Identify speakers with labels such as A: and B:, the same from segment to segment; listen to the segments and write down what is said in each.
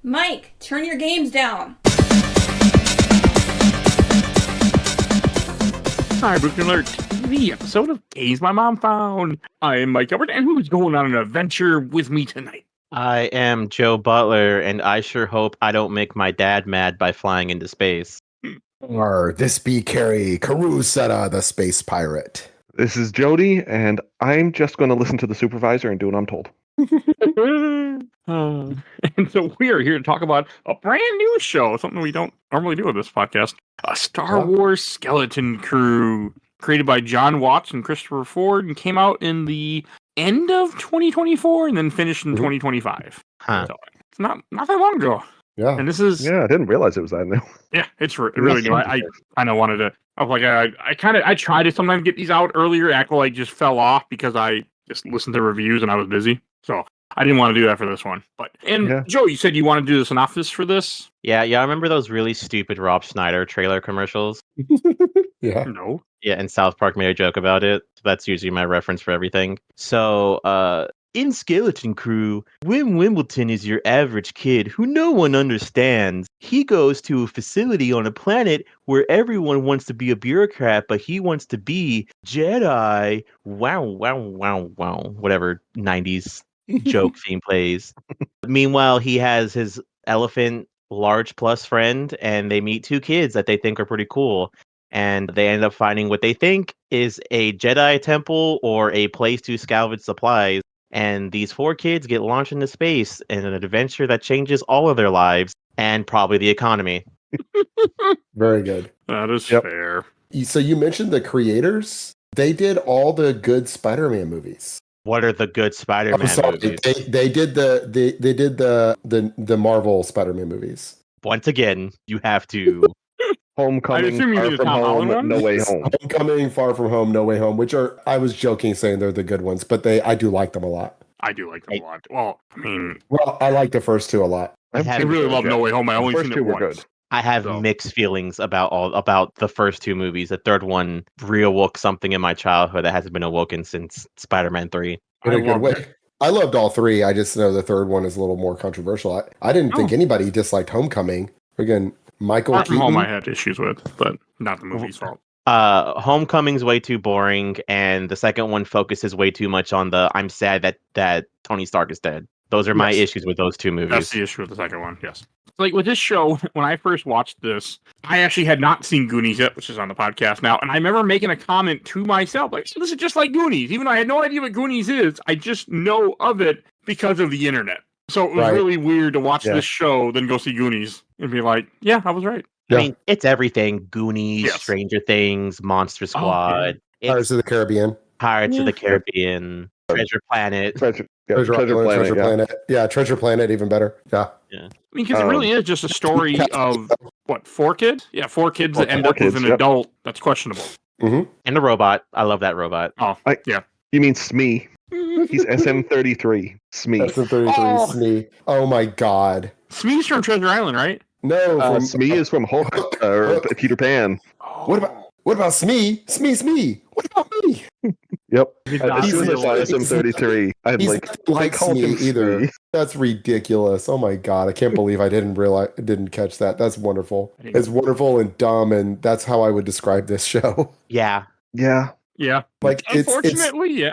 A: Mike, turn your games down.
B: Hi, Broken Alert, the episode of Games My Mom Found. I am Mike Albertin, and who's going on an adventure with me tonight?
C: I am Joe Butler, and I sure hope I don't make my dad mad by flying into space.
D: This be Kerry, Karuseta, the space pirate.
E: This is Jody, and I'm just going to listen to the supervisor and do what I'm told.
B: And so we are here to talk about a brand new show, something we don't normally do with this podcast. A Star Wars Skeleton Crew, created by John Watts and Christopher Ford, and came out in the end of 2024 and then finished in 2025.
C: Huh.
B: So it's not that long ago.
D: Yeah.
B: And this is...
E: Yeah, I didn't realize it was that new.
B: Yeah, it's really new. I kind of wanted to... I was like, I tried to sometimes get these out earlier. Acloyte just fell off because I just listened to reviews and I was busy. So I didn't want to do that for this one. Joe, you said you want to do the synopsis for this?
C: Yeah, I remember those really stupid Rob Schneider trailer commercials?
D: Yeah.
B: No.
C: Yeah, and South Park made a joke about it. So that's usually my reference for everything. So, in Skeleton Crew, Wim Wimbledon is your average kid who no one understands. He goes to a facility on a planet where everyone wants to be a bureaucrat, but he wants to be Jedi. Wow, wow, wow, wow. Whatever 90s joke theme plays. Meanwhile, he has his elephant large plus friend, and they meet two kids that they think are pretty cool. And they end up finding what they think is a Jedi temple or a place to salvage supplies. And these four kids get launched into space in an adventure that changes all of their lives and probably the economy.
D: Very good.
B: That is fair.
D: So you mentioned the creators. They did all the good Spider-Man movies.
C: What are the good Spider-Man movies?
D: They did the Marvel Spider-Man movies.
C: Once again, you have to...
E: Homecoming, Far From Home, No Way Home.
D: Homecoming, Far From Home, No Way Home, which are, I was joking saying they're the good ones, but I do like them a lot.
B: I do like them a lot. Well, I mean...
D: Well, I like the first two a lot.
B: I really love No Way Home. I only seen it once. Good.
C: I have mixed feelings about the first two movies. The third one reawoke something in my childhood that hasn't been awoken since Spider-Man 3.
D: In a good way. I loved all three. I just know the third one is a little more controversial. I didn't think anybody disliked Homecoming. Again, Michael
B: Far From
D: Keaton.
B: Home I had issues with, but not the movie's fault.
C: Homecoming's way too boring, and the second one focuses way too much on the I'm sad that Tony Stark is dead. Those are my issues with those two movies.
B: That's the issue with the second one, yes. Like with this show, when I first watched this, I actually had not seen Goonies yet, which is on the podcast now, and I remember making a comment to myself, like, this is just like Goonies. Even though I had no idea what Goonies is, I just know of it because of the internet. So it was really weird to watch this show, then go see Goonies, and be like, yeah, I was right.
C: I mean, it's everything. Goonies, Stranger Things, Monster Squad.
D: Pirates of the Caribbean.
C: Pirates of the Caribbean. Treasure Planet.
D: Treasure Planet. Yeah, Treasure Planet, even better. Yeah.
B: I mean, because it really is just a story of, what, 4 kids? Yeah, 4 kids that end up with an adult that's questionable.
D: Mm-hmm.
C: And a robot. I love that robot.
B: Oh, yeah.
E: You mean Smee. He's SM33. Smee.
D: SM33 Smee. Oh my god.
B: Smee's from Treasure Island, right?
D: No,
E: Smee is from Peter Pan.
D: What about Smee? Smee. What about me?
E: Yep. As soon as I saw SM33, I had
D: like Smee either. Smee. That's ridiculous. Oh my god, I can't believe I didn't catch that. That's wonderful. It's wonderful and dumb, and that's how I would describe this show.
C: Yeah.
D: Like
B: unfortunately,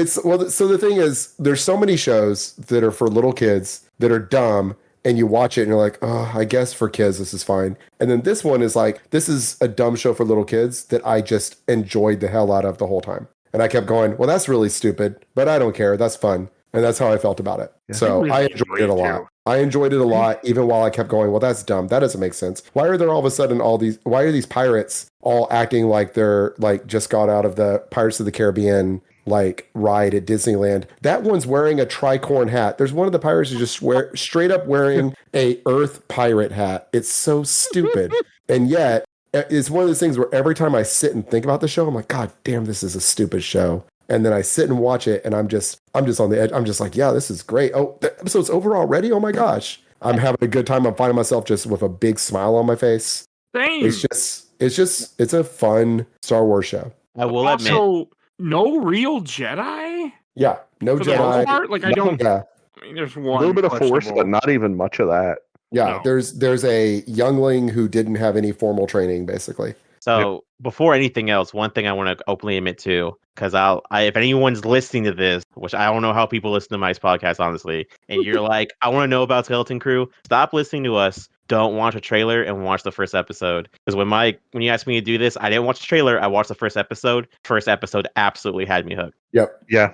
D: so the thing is, there's so many shows that are for little kids that are dumb, and you watch it and you're like, oh, I guess for kids this is fine. And then this one is like, this is a dumb show for little kids that I just enjoyed the hell out of the whole time. And I kept going, well, that's really stupid, but I don't care. That's fun. And that's how I felt about it. Yeah. So I enjoyed it a lot. I enjoyed it a lot, even while I kept going, well, that's dumb. That doesn't make sense. Why are there all of a sudden why are these pirates all acting like they're like just got out of the Pirates of the Caribbean ride at Disneyland? That one's wearing a tricorn hat. There's one of the pirates who just straight up wearing a Earth pirate hat. It's so stupid. And yet it's one of those things where every time I sit and think about the show, I'm like, God damn, this is a stupid show. And then I sit and watch it, and I'm just on the edge. I'm just like, yeah, this is great. Oh, the episode's over already? Oh my gosh. I'm having a good time. I'm finding myself just with a big smile on my face.
B: Same.
D: It's a fun Star Wars show.
C: I will admit.
B: Also, no real Jedi?
D: Yeah, no Jedi.
B: I don't.
D: Yeah.
B: I mean, there's one.
E: A little bit of Force, but not even much of that.
D: Yeah,
B: No.
D: there's a youngling who didn't have any formal training, basically.
C: So before anything else, one thing I want to openly admit to, because if anyone's listening to this, which I don't know how people listen to my podcast, honestly, and you're like, I want to know about Skeleton Crew, stop listening to us. Don't watch a trailer and watch the first episode. Because when you asked me to do this, I didn't watch the trailer. I watched the first episode. First episode absolutely had me hooked.
D: Yep.
E: Yeah.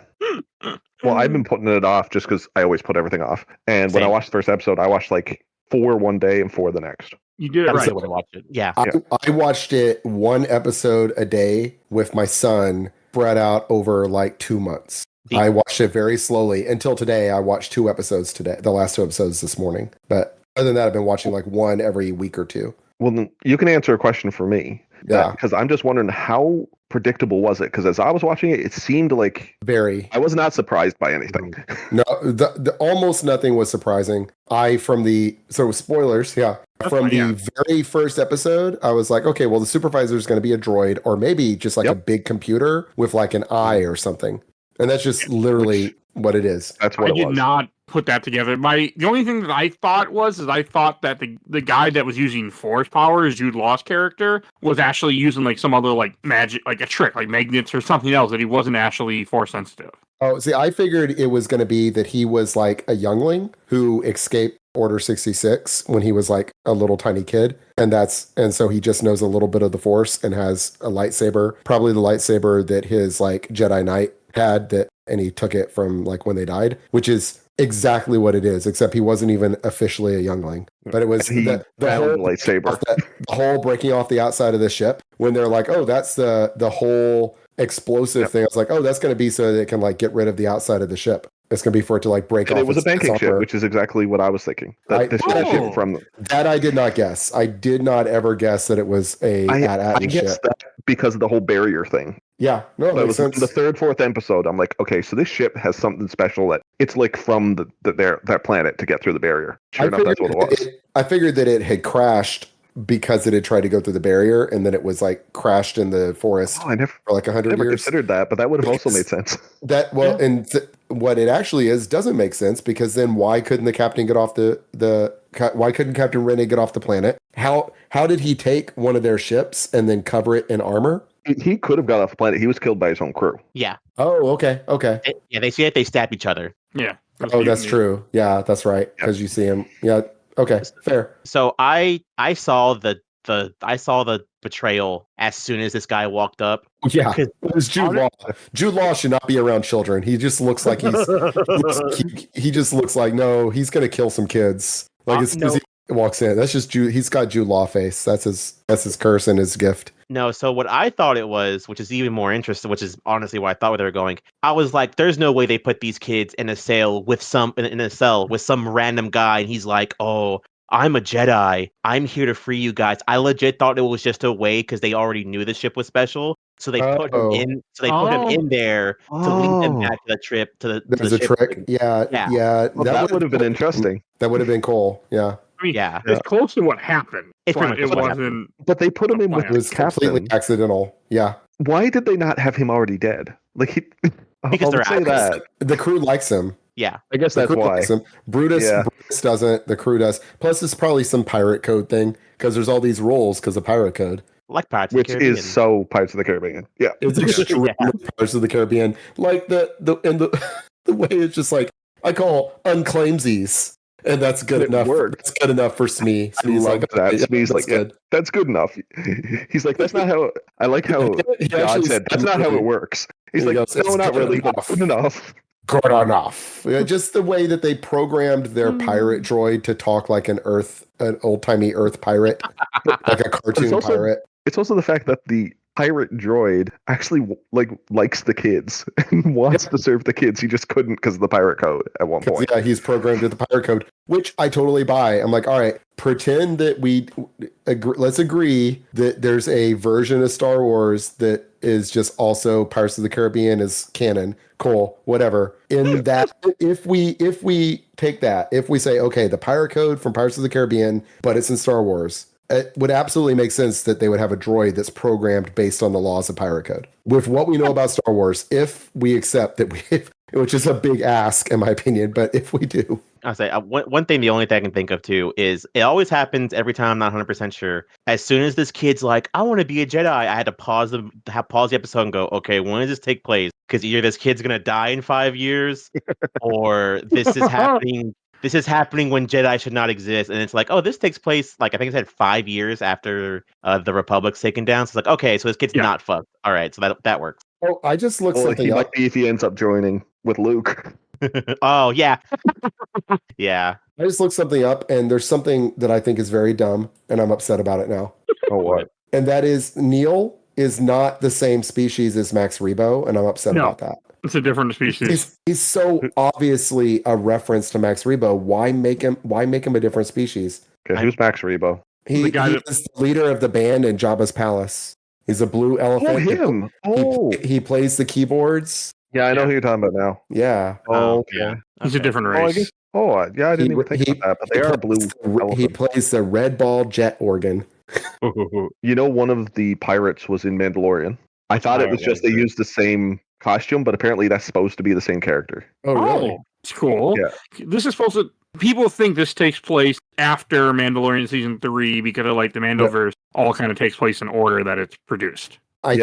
E: Well, I've been putting it off just because I always put everything off. And when I
C: Same.
E: watched the first episode, I watched like 4 one day and 4 the next.
B: You did it
C: That's
B: right.
C: the way to watch it. Yeah.
D: I watched it 1 episode a day with my son, spread out over like 2 months.
C: See?
D: I watched it very slowly until today. I watched 2 episodes today, the last 2 episodes this morning. But other than that, I've been watching like 1 every week or 2.
E: Well, then you can answer a question for me.
D: Yeah.
E: Because I'm just wondering, how predictable was it? Because as I was watching it, it seemed like
D: Very.
E: I was not surprised by anything.
D: No, the almost nothing was surprising. So spoilers, yeah.
B: That's
D: From
B: fine,
D: the
B: yeah.
D: very first episode, I was like, okay, well, the supervisor is going to be a droid, or maybe just like a
E: Yep.
D: big computer with like an eye or something. And that's just literally what it is.
E: That's what
B: I
E: it
B: did
E: was.
B: not put that together. The only thing that I thought I thought that the guy that was using force powers, Jude Law's character, was actually using like some other like magic, like a trick, like magnets or something else, that he wasn't actually force sensitive.
D: Oh, see, I figured it was going to be that he was like a youngling who escaped Order 66 when he was like a little tiny kid. And so he just knows a little bit of the force and has a lightsaber, probably the lightsaber that his like Jedi Knight had, and he took it from like when they died, which is exactly what it is, except he wasn't even officially a youngling. But it was
E: He
D: the
E: found
D: whole
E: the lightsaber.
D: the whole breaking off the outside of the ship when they're like, oh, that's the whole explosive thing. I was like, oh, that's going to be so that it can like get rid of the outside of the ship. It's going to be for it to like break
E: And
D: off.
E: it was a
D: its
E: banking ship,
D: armor.
E: which is exactly what I was thinking. That the
B: Oh.
E: ship from them.
D: That I did not guess. I did not ever guess that it was a
E: I
D: AT-AT
E: guess
D: ship.
E: that because of the whole barrier thing.
D: Yeah, no, it
E: That
D: makes
E: was
D: sense.
E: in the 3rd, 4th episode. I'm like, okay, so this ship has something special that it's like from their planet to get through the barrier. Sure enough, that's what it was.
D: I figured that it had crashed because it had tried to go through the barrier, and then it was like crashed in the forest
E: Oh, I never
D: for like 100 years.
E: considered that, but that would have also
D: Because-
E: made sense.
D: And what it actually is doesn't make sense, because then why couldn't the captain get off why couldn't Captain Rene get off the planet? How did he take one of their ships and then cover it in armor?
E: He could have got off the planet. He was killed by his own crew.
C: Yeah.
D: Oh, okay.
C: They see it. They stab each other.
B: Yeah.
D: Oh, that's true. Yeah, that's right. Because you see him. Yeah. Okay. Fair.
C: So I saw the betrayal as soon as this guy walked up.
D: Yeah. It was Jude Law. Jude Law should not be around children. He just looks like he just looks like, no, he's going to kill some kids. Like as soon as he walks in, that's just Jude. He's got Jude Law face. That's his curse and his gift.
C: No, so what I thought it was, which is even more interesting, which is honestly where I thought they were going. I was like, there's no way they put these kids in a cell with some random guy, and he's like, oh, I'm a Jedi. I'm here to free you guys. I legit thought it was just a way because they already knew the ship was special. So they put him in. So they put him in there to lead them back to the trip.
D: There's a trick. Yeah.
E: Well, that would have been interesting.
D: That would have been cool. Yeah.
B: I mean,
C: Yeah.
B: it's close to what happened.
C: It's pretty
B: But
C: much
B: it
C: what
B: wasn't.
E: But they put him in with
D: It was
E: the
D: completely
E: captain.
D: accidental. Yeah.
E: Why did they not have him already dead? Like
C: Because they're
E: say that.
D: The crew likes him.
C: Yeah.
E: I guess
D: The
E: that's
D: crew
E: why.
D: likes him. Brutus doesn't. The crew does. Plus, it's probably some pirate code thing, because there's all these rules because of pirate code.
C: Like Pirates of
E: Which
C: the Caribbean.
E: is so Pirates of the Caribbean. Yeah.
D: It's extremely
C: Yeah.
D: Pirates of the Caribbean. Like the the way it's just like, I call unclaimsies, and that's good
E: Good
D: enough.
E: word.
D: That's good enough for Smee.
E: I love that.
D: okay,
E: Smee's
D: that's
E: like, yeah, that's good enough. He's like, that's not how. I like how
D: He
E: God
D: actually
E: said, that's not how it works. He's
D: He
E: like,
D: goes,
E: no,
D: "It's
E: not
D: good
E: really, but
D: enough."
E: good enough.
D: Good enough. Yeah, just the way that they programmed their pirate droid to talk like an old timey Earth pirate, like a cartoon
E: also-
D: pirate.
E: It's also the fact that the pirate droid actually likes the kids and wants to serve the kids. He just couldn't because of the pirate code at one point.
D: Yeah, he's programmed with the pirate code, which I totally buy. I'm like, all right, pretend that let's agree that there's a version of Star Wars that is just also Pirates of the Caribbean is canon. Cool, whatever. In that, if we take that, if we say, okay, the pirate code from Pirates of the Caribbean, but it's in Star Wars, it would absolutely make sense that they would have a droid that's programmed based on the laws of pirate code. With what we know about Star Wars, if we accept that which is a big ask in my opinion, but if we do,
C: I say one thing. The only thing I can think of too is it always happens every time. I'm not 100% sure. As soon as this kid's like, "I want to be a Jedi," I had to pause the episode and go, "Okay, when does this take place? Because either this kid's gonna die in 5 years, or this is happening. This is happening when Jedi should not exist." And it's like, "Oh, this takes place like I think it said 5 years after the Republic's taken down." So it's like, okay, so this kid's not fucked. All right, so that works.
D: Oh, I just looked
E: Well,
D: something
E: he
D: up.
E: might be if he ends up joining with Luke.
C: Oh yeah, yeah.
D: I just looked something up, and there's something that I think is very dumb, and I'm upset about it now.
E: Oh, what?
D: And that is Neil is not the same species as Max Rebo, and I'm upset about that.
B: It's a different species.
D: He's so obviously a reference to Max Rebo. Why make him a different species?
E: Okay, who's Max Rebo?
D: He is the leader of the band in Jabba's palace. He's a blue elephant.
E: Oh, him.
D: He plays the keyboards.
E: Yeah, I know who you're talking about now.
D: Yeah.
E: Oh, okay.
C: Yeah.
B: He's a different race.
E: I didn't even think about that, but they are blue.
D: He plays the red ball jet organ.
E: You know, one of the pirates was in Mandalorian. I thought it was just they used the same costume, but apparently that's supposed to be the same character.
D: Oh, really?
B: It's cool.
E: Yeah.
B: This is supposed to... People think this takes place after Mandalorian Season 3 because of, like, the Mandoverse all kind of takes place in order that it's produced.
D: I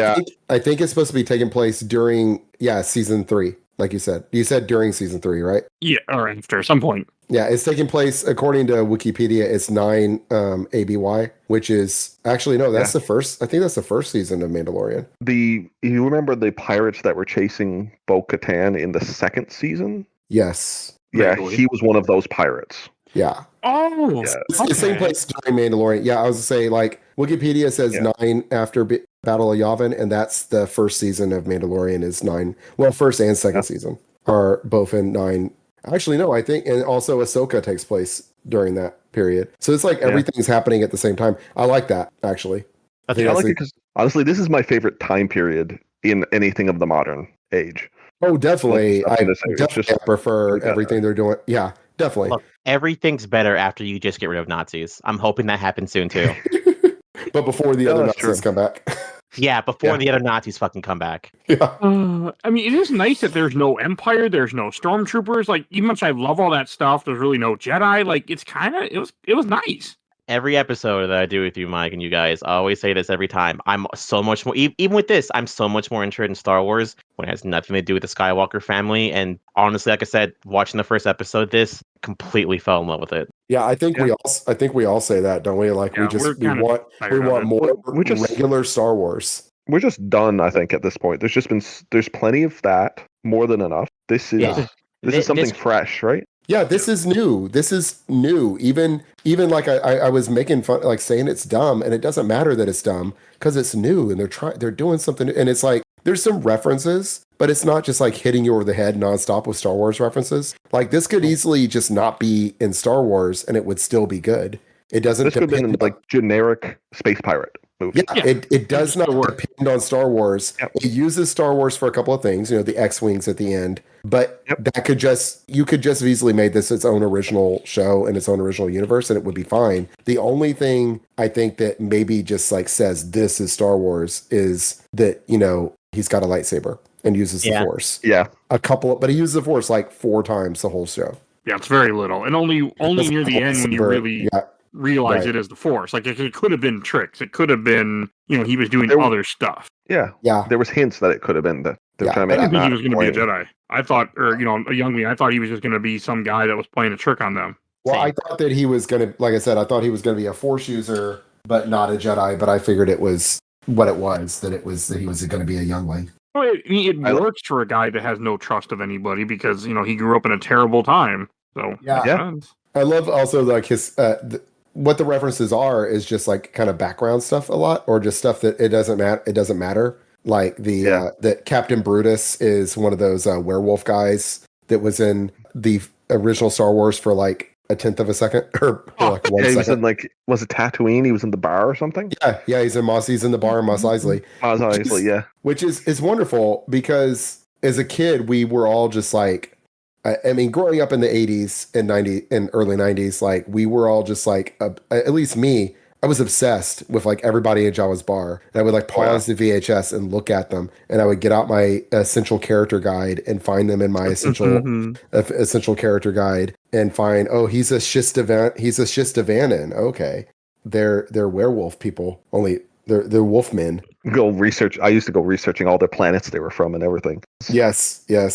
D: think it's supposed to be taking place during, Season 3, like you said. You said during Season 3, right?
B: Yeah, or after, some point.
D: Yeah, it's taking place, according to Wikipedia, it's 9 ABY, which is... Actually, no, that's the first... I think that's the first season of Mandalorian.
E: You remember the pirates that were chasing Bo-Katan in the second season?
D: Yes.
E: Yeah, he was one of those pirates.
D: Yeah.
B: Oh!
D: Yeah. It's the same place during Mandalorian. Yeah, I was going to say, like, Wikipedia says 9 after Battle of Yavin, and that's the first season of Mandalorian is 9. Well, first and second season are both in 9. Actually, no, I think, and also Ahsoka takes place during that period. So it's like everything's happening at the same time. I like that, actually.
E: I like it because, honestly, this is my favorite time period in anything of the modern age.
D: Oh, definitely. I definitely prefer
E: like
D: everything they're doing. Yeah, definitely.
C: Look, everything's better after you just get rid of Nazis. I'm hoping that happens soon too.
D: But before the other Nazis come back.
C: Yeah, before the other Nazis fucking come back.
D: Yeah.
B: I mean, it is nice that there's no Empire, there's no Stormtroopers. Like, even much I love all that stuff, there's really no Jedi. Like, it's kind of, it was nice.
C: Every episode that I do with you, Mike, and you guys, I always say this every time. I'm so much more, even with this, I'm so much more interested in Star Wars when it has nothing to do with the Skywalker family. And honestly, like I said, watching the first episode, this completely fell in love with it.
D: Yeah, I think we all say that, don't we? Like we want more regular Star Wars.
E: We're just done, I think, at this point. There's plenty of that, more than enough. This is something fresh, right?
D: Yeah, this is new. This is new. Even like I was making fun, like saying it's dumb, and it doesn't matter that it's dumb because it's new and they're doing something, and it's like there's some references, but it's not just like hitting you over the head nonstop with Star Wars references. Like this could easily just not be in Star Wars, and it would still be good. It doesn't.
E: This could have been like generic space pirate movie.
D: Yeah, it does not depend on Star Wars. Yep. It uses Star Wars for a couple of things, the X-Wings at the end. But you could just have easily made this its own original show and its own original universe, and it would be fine. The only thing I think that maybe just like says this is Star Wars is that, he's got a lightsaber and uses the Force.
E: Yeah.
D: But he uses the Force like 4 times the whole show.
B: Yeah, it's very little. And only near the end when you really realize it is the Force. Like it could have been tricks. It could have been, he was doing other stuff.
E: Yeah. Yeah. There was hints that it could have been that.
B: I didn't think he was going to be a Jedi. I thought, a young me, I thought he was just going to be some guy that was playing a trick on them.
D: Well, I thought that he was going to, like I said, I thought he was going to be a Force user, but not a Jedi. But I figured it was what it was, that he was going to be a youngling.
B: Well, it works for a guy that has no trust of anybody because, he grew up in a terrible time. So,
D: I love also like his, what the references are is just like kind of background stuff a lot, or just stuff that it doesn't matter. Like that Captain Brutus is one of those werewolf guys that was in the original Star Wars for like a 1/10 of a second or like 1 second.
E: He was in was it Tatooine? He was in the bar or something?
D: Yeah, he's in the bar in Mos Eisley.
E: Mos Eisley,
D: Which is wonderful because as a kid we were all just like, I mean, growing up in the 80s and early 90s, like we were all just like, at least me, I was obsessed with like everybody in Jabba's bar. And I would like pause the VHS and look at them, and I would get out my essential character guide and find them in my essential character guide and find, oh, he's a Shistavanin. Okay. They're werewolf people. Only they're wolfmen.
E: Go research. I used to go researching all their planets they were from and everything.
D: Yes.
E: Yeah.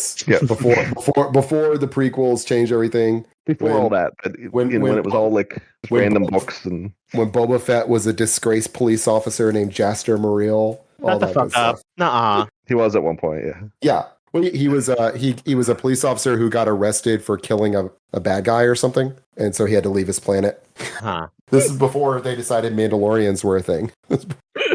D: Before the prequels changed everything.
E: Before all that, when it was all like random books and
D: when Boba Fett was a disgraced police officer named Jaster Muriel, all that good stuff.
C: Nuh-uh.
E: He was at one point, yeah.
D: Yeah. Well, he was a police officer who got arrested for killing a bad guy or something, and so he had to leave his planet.
C: Huh.
D: This is before they decided Mandalorians were a thing.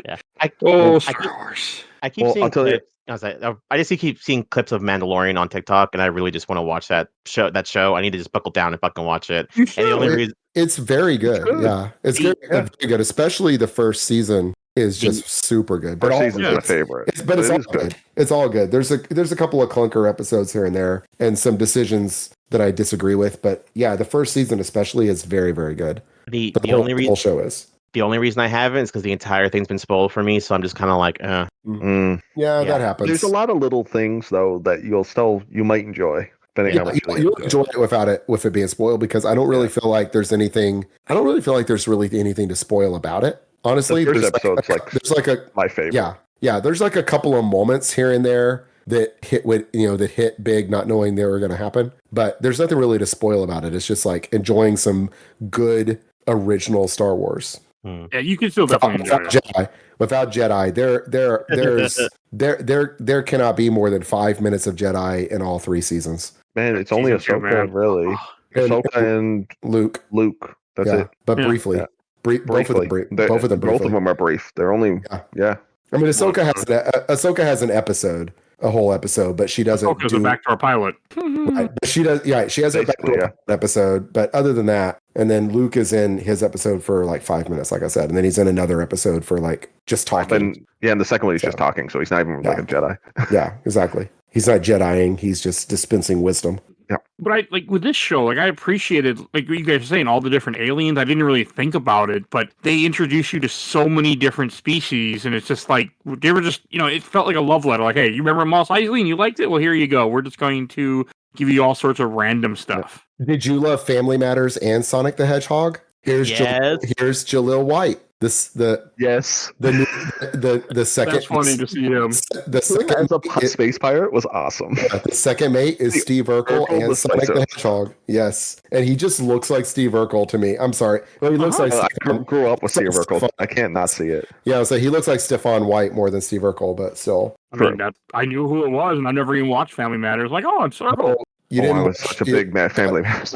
C: Yeah.
B: Star Wars.
C: I keep seeing clips. I just keep seeing clips of Mandalorian on TikTok, and I really just want to watch that show. I need to just buckle down and fucking watch it.
B: You
C: And the only reason
D: It's very good.
E: It's good.
D: Yeah, it's good.
E: Yeah.
D: Very good. Especially the first season is just super good.
E: First
D: all-
E: season's my favorite.
D: It's all good. It's all good. There's a couple of clunker episodes here and there, and some decisions that I disagree with. But yeah, the first season especially is very, very good.
C: the
D: But
C: only
D: whole show is.
C: the only reason I haven't is because the entire thing's been spoiled for me. So I'm just kind of like,
E: Mm.
D: Yeah, that happens.
E: There's a lot of little things though that you might enjoy. Depending on how much
D: you'll enjoy it with it being spoiled, because I don't really feel like there's anything. I don't really feel like there's really anything to spoil about it. Honestly,
E: The first
D: there's
E: episode's
D: like a
E: my favorite.
D: yeah. There's like a couple of moments here and there that hit big, not knowing they were going to happen. But there's nothing really to spoil about it. It's just like enjoying some good original Star Wars.
B: Yeah, you can still definitely enjoy it.
D: Without Jedi, there cannot be more than 5 minutes of Jedi in all 3 seasons.
E: Man, it's only
B: Season two,
E: Ahsoka,
B: man.
E: really. Ahsoka and
D: Luke,
E: That's
D: yeah,
E: it.
D: but
B: Yeah.
D: briefly.
E: Yeah.
D: Both of them briefly.
E: Both of them are brief. They're only
D: Yeah. I mean, Ahsoka has an episode, a whole episode, but she doesn't
B: Ahsoka's a backdoor pilot.
D: Right, but she does. Yeah, she has a
E: Basically,
D: backdoor episode, but other than that, and then Luke is in his episode for like 5 minutes, like I said, and then he's in another episode for like just talking.
E: and the second one he's just talking, so he's not even like a Jedi.
D: Yeah, exactly. He's not Jediing; he's just dispensing wisdom.
B: But I like with this show, like I appreciated like what you guys are saying, all the different aliens. I didn't really think about it, but they introduce you to so many different species, and it's just like they were just it felt like a love letter. Like, hey, you remember Mos Eisley and you liked it? Well, here you go. We're just going to give you all sorts of random stuff.
D: Did you love Family Matters and Sonic the Hedgehog? Here's here's Jaleel White. The second.
B: That's funny to see him.
D: The second
E: Space Pirate was awesome.
D: The second mate is Steve Urkel and Sonic the Hedgehog. Yes, and he just looks like Steve Urkel to me. I'm sorry, well, he looks like
E: I grew up with Steve Urkel. I can't not see it.
D: Yeah, so he looks like Stefan White more than Steve Urkel, but still.
B: I mean, I knew who it was, and I never even watched Family Matters. Like, oh, it's Urkel.
D: I
E: was such a big Family Matters.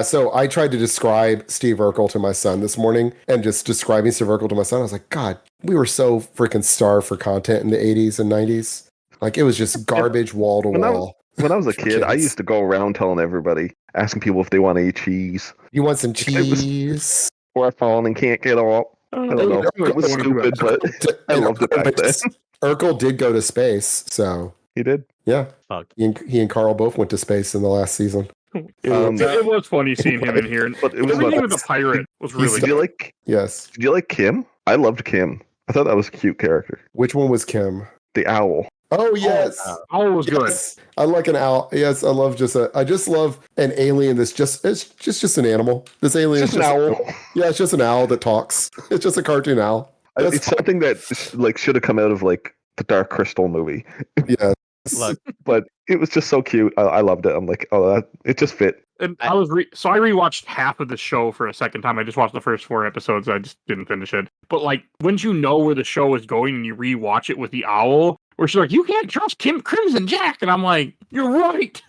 D: So I tried to describe Steve Urkel to my son this morning, and just describing Steve Urkel to my son, I was like, God, we were so freaking starved for content in the 80s and 90s. Like, it was just garbage wall to wall.
E: When I was a kid, I used to go around telling everybody, asking people if they want to eat cheese.
D: You want some cheese?
E: Or I've fallen and can't get up. I don't know. It was stupid, but I loved it back then.
D: Urkel did go to space, so.
E: He did?
D: Yeah.
C: Fuck.
D: He and Carl both went to space in the last season.
B: It was funny seeing him in here.
E: But it was
B: everything with the pirate was really good.
D: Yes.
E: Did you like Kim? I loved Kim. I thought that was a cute character.
D: Which one was Kim?
E: The owl.
D: Oh yes.
B: Owl was good.
D: I like an owl. Yes, I just love an alien that's just an animal. This alien is just an owl. Yeah, it's just an owl that talks. It's just a cartoon owl.
E: It's something that should have come out of like the Dark Crystal movie.
D: Yeah.
C: Look.
E: But it was just so cute. I loved it. I'm like, it just fit.
B: And I rewatched half of the show for a second time. I just watched the first 4 episodes. I just didn't finish it. But like, once you know where the show is going and you rewatch it with the owl, where she's like, "You can't trust Crimson Jack," and I'm like, "You're right."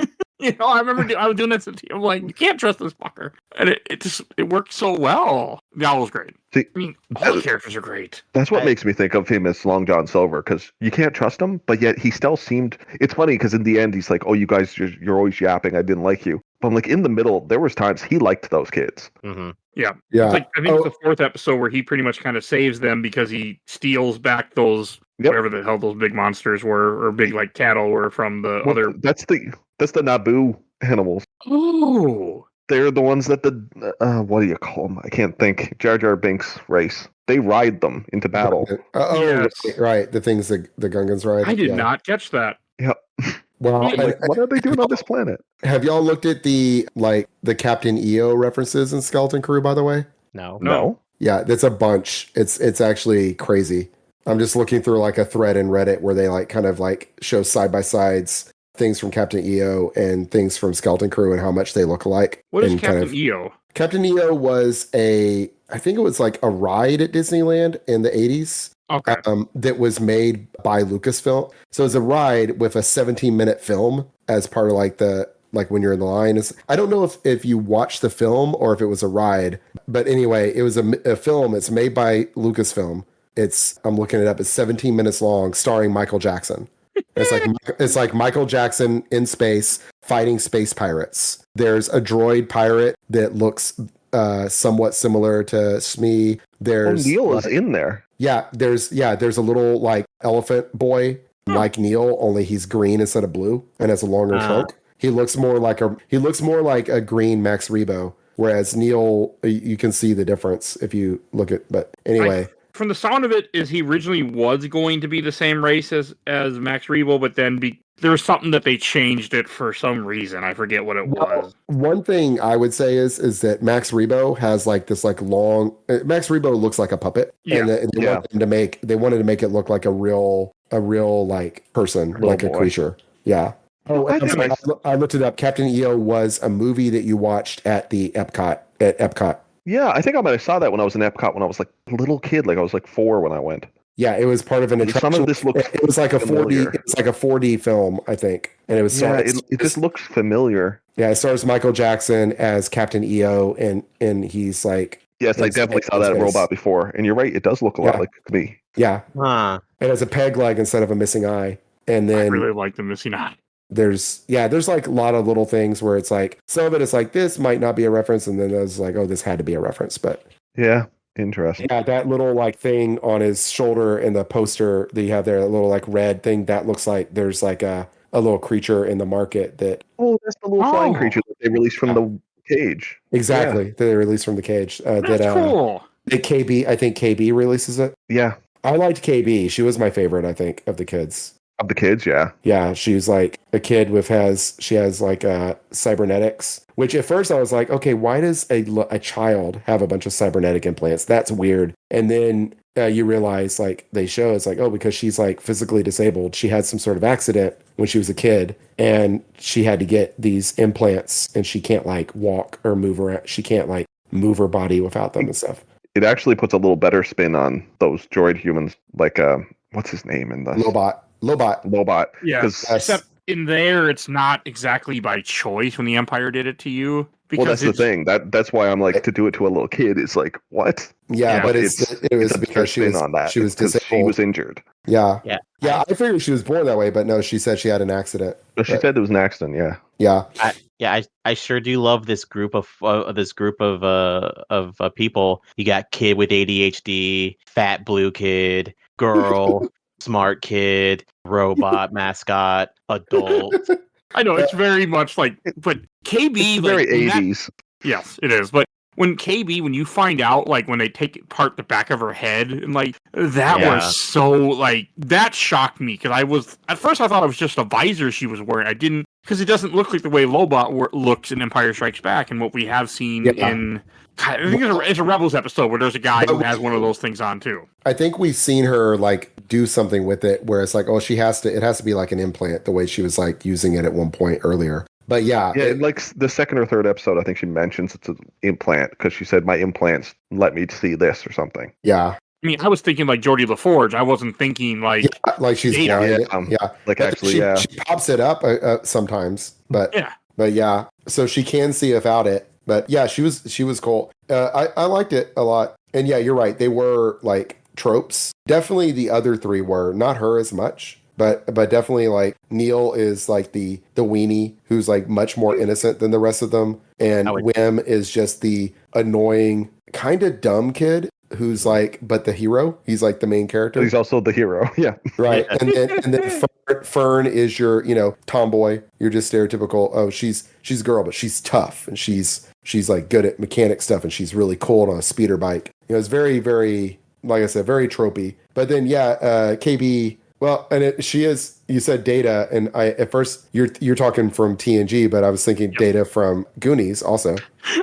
B: I remember I was doing this. I'm like, "You can't trust this fucker," and it worked so well. The owl was great.
E: See,
B: I mean, all the characters are great.
E: That's what makes me think of him as Long John Silver, because you can't trust him, but yet he still seemed. It's funny because in the end he's like, "Oh, you guys, you're always yapping. I didn't like you." But I'm like, in the middle, there was times he liked those kids.
C: Mm-hmm.
B: Yeah.
D: Yeah.
B: It's like, I think it's the 4th episode where he pretty much kind of saves them because he steals back those whatever the hell those big monsters were, or big like cattle were from the other.
E: That's the Naboo animals.
B: Oh,
E: They're the ones that what do you call them? I can't think. Jar Jar Binks race. They ride them into battle.
B: Yes.
D: Right. The things that the Gungans ride.
B: I did not catch that.
E: Yep.
D: Well,
B: I'm
E: Like, what are they doing on this planet?
D: have y'all looked at the Captain EO references in Skeleton Crew? By the way,
C: No.
E: No.
D: yeah, that's a bunch. It's actually crazy. I'm just looking through like a thread in Reddit where they like kind of like show side by sides things from Captain EO and things from Skeleton Crew and how much they look alike.
B: What is
D: and
B: Captain EO?
D: Captain EO was I think it was like a ride at Disneyland in the 80s.
B: Okay.
D: That was made by Lucasfilm. So it's a ride with a 17-minute film as part of like when you're in the line. I don't know if you watched the film or if it was a ride, but anyway, it was a film. It's made by Lucasfilm. I'm looking it up. It's 17 minutes long, starring Michael Jackson. It's like Michael Jackson in space fighting space pirates. There's a droid pirate that looks somewhat similar to Smee. There's
E: Neil is in there.
D: there's a little like elephant boy like Neil, only he's green instead of blue and has a longer trunk. He looks more like a green Max Rebo, whereas Neil, you can see the difference if you look at. But anyway,
B: From the sound of it, is he originally was going to be the same race as Max Rebo, but then there was something that they changed it for some reason. I forget what it was.
D: one thing I would say is that Max Rebo has like this like long. Max Rebo looks like a puppet, and they wanted to make it look like a real like person,
E: Little
D: like
E: boy.
D: a creature. Yeah. Oh,
E: I
D: I'm sorry,
E: think
D: I looked it up. Captain EO was a movie that you watched at Epcot.
E: Yeah, I think I might have saw that when I was in Epcot when I was like a little kid. Like I was like 4 when I went.
D: Yeah, it was part of an attraction.
E: Some of this looks
D: It was like a 4D.
E: familiar.
D: It was like a 4D film, I think, and it was.
E: Yeah, it just looks familiar.
D: Yeah, it stars Michael Jackson as Captain EO, and he's like.
E: Yes, I definitely saw that robot before, and you're right. It does look a lot like me.
D: Yeah,
C: Huh.
D: it has a peg leg instead of a missing eye, and
B: I
D: then
B: really like the missing eye.
D: there's like a lot of little things where it's like some of it is like this might not be a reference, and then there's like, oh, this had to be a reference, but.
E: Yeah, interesting.
D: Yeah, that little like thing on his shoulder in the poster that you have there, a little like red thing, that looks like there's like a little creature in the market that.
E: Oh, that's the little flying creature that they released from the cage.
D: Exactly, that they released from the cage.
B: That's cool.
D: That KB, I think KB releases it.
E: Yeah,
D: I liked KB. She was my favorite, I think, of the kids.
E: of the kids. Yeah,
D: Yeah, she's like a kid she has like cybernetics, which at first I was like, okay, why does a child have a bunch of cybernetic implants? That's weird. And then you realize like they show it's like, oh, because she's like physically disabled. She had some sort of accident when she was a kid and she had to get these implants and she can't like walk or move around. She can't like move her body without them and stuff.
E: it actually puts a little better spin on those droid humans. Like what's his name in the Lobot.
B: Yeah,
E: 'Cause-
B: except in there, it's not exactly by choice when the Empire did it to you.
E: Well, that's the thing. That's why I'm like, to do it to a little kid. It's like, what?
D: Yeah, but it was
E: a
D: because she was
E: spin on that.
D: she was
E: It's 'cause
D: disabled.
E: she was injured.
D: Yeah.
C: Yeah.
D: Yeah, I figured she was born that way, but no, she said she had an accident.
E: But she said it was an accident. Yeah.
D: Yeah.
C: I sure do love this group of people. You got kid with ADHD, fat blue kid, girl, smart kid, robot mascot, adult.
B: I know it's very much like, but KB
E: It's very
B: like, that-
E: 80s.
B: yes, it is. But when you find out, like when they take apart the back of her head, and like that
C: Yeah.
B: was so like that shocked me because at first I thought it was just a visor she was wearing. I didn't because it doesn't look like the way Lobot looks in Empire Strikes Back and what we have seen in. I think it's a Rebels episode where there's a guy who has one of those things on too.
D: I think we've seen her like do something with it where it's like, oh, it has to be like an implant the way she was like using it at one point earlier. But yeah,
E: in like the second or third episode, I think she mentions it's an implant because she said my implants let me see this or something.
D: yeah,
B: I mean, I was thinking like Jody LaForge. I wasn't thinking like
D: like she's
B: Data.
D: blind. Yeah,
E: Like
D: But
E: actually, yeah.
D: she pops it up sometimes, but
B: yeah.
D: But yeah, so she can see without it. But yeah, she was cool. I liked it a lot. And yeah, you're right. They were like tropes. Definitely the other three were, not her as much, but definitely like Neil is like the weenie who's like much more innocent than the rest of them. And Wim is just the annoying, kind of dumb kid who's like, but the hero. He's like the main character.
E: He's also the hero. Yeah.
D: Right. And then Fern is your, tomboy. You're just stereotypical. Oh, she's a girl, but she's tough and she's like good at mechanic stuff and she's really cool on a speeder bike. It's very, very, like I said, very tropey. But then, KB. Well, and she is. You said Data, and at first you're talking from TNG, but I was thinking Data from Goonies also.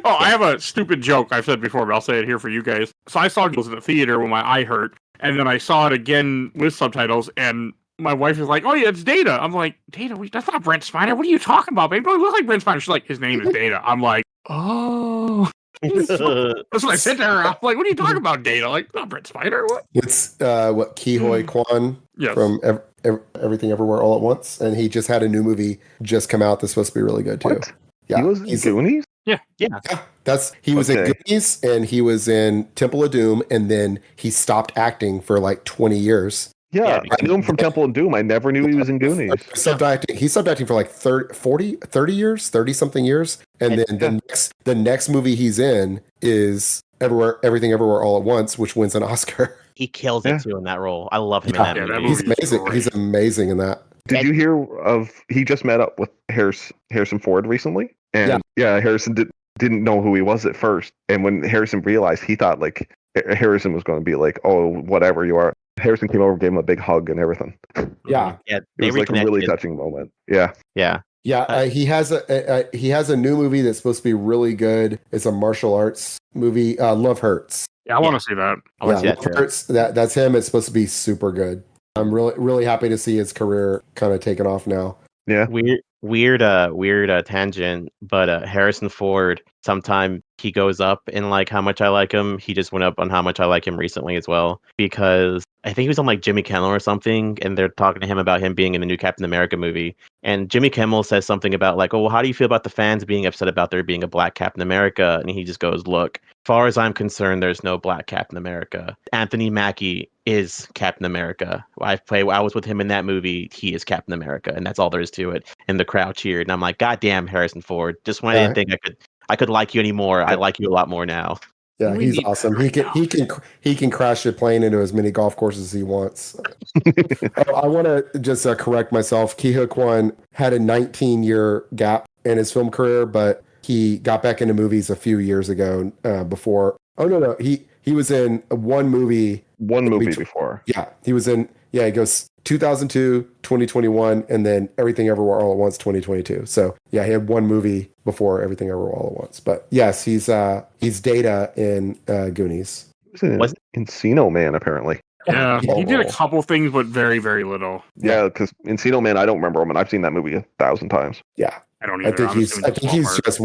B: Oh, I have a stupid joke I've said before, but I'll say it here for you guys. So I saw it in the theater when my eye hurt, and then I saw it again with subtitles, and my wife is like, "Oh yeah, it's Data." I'm like, "Data? That's not Brent Spiner. What are you talking about, babe? Don't look like Brent Spiner." She's like, "His name is Data." I'm like, "Oh." That's what I said to her. I'm like, "What are you talking about, Data? Like, not Brent Spiner? What?"
D: It's Ki-Hoi Kwan from Everything Everywhere All at Once, and he just had a new movie just come out that's supposed to be really good too.
E: What?
D: Yeah,
E: he was in Goonies?
B: Yeah.
D: He was in Goonies and he was in Temple of Doom, and then he stopped acting for like 20 years.
E: Yeah, I knew him from Temple and Doom. I never knew he was in Goonies.
D: He stopped acting for like 30 years, 30 something years. And then the next movie he's in is Everything Everywhere All at Once, which wins an Oscar.
C: He kills it too in that role. I love him in that movie.
D: He's amazing. He's amazing in that.
E: Did you hear he just met up with Harrison Ford recently? And Harrison didn't know who he was at first. And when Harrison realized, he thought like Harrison was going to be like, "Oh, whatever you are." Harrison came over, gave him a big hug and everything.
D: Yeah.
E: It was like a really touching moment. Yeah.
D: He has a new movie that's supposed to be really good. It's a martial arts movie. Love Hurts.
B: Yeah, I want to see that.
D: Love Hurts. That's him. It's supposed to be super good. I'm really, really happy to see his career kind of taken off now.
E: Yeah.
C: Weird tangent, but Harrison Ford, sometime he goes up in like how much I like him. He just went up on how much I like him recently as well, because I think he was on like Jimmy Kimmel or something, and they're talking to him about him being in the new Captain America movie. And Jimmy Kimmel says something about like, "Oh, well, how do you feel about the fans being upset about there being a black Captain America?" And he just goes, "Look, as far as I'm concerned, there's no black Captain America. Anthony Mackie is Captain America. I was with him in that movie. He is Captain America, and that's all there is to it." And the crowd cheered, and I'm like, "God damn, Harrison Ford! Just when I didn't think I could like you anymore, I like you a lot more now."
D: Yeah, he's awesome. He can crash a plane into as many golf courses as he wants. I want to just correct myself. Ki-Hoi Kwan had a 19-year gap in his film career, but he got back into movies a few years ago. Before, he was in one movie.
E: One movie before.
D: Yeah, he was in. Yeah, it goes 2002, 2021, and then Everything Everywhere All at Once, 2022. So yeah, he had one movie before Everything Everywhere All at Once. But yes, he's Data in Goonies.
E: He was in Encino Man, apparently.
B: Yeah, he did a couple things, but very, very little.
E: Yeah, because Encino Man, I don't remember him, and I've seen that movie 1,000 times.
D: Yeah,
B: I don't either.
D: I think he's just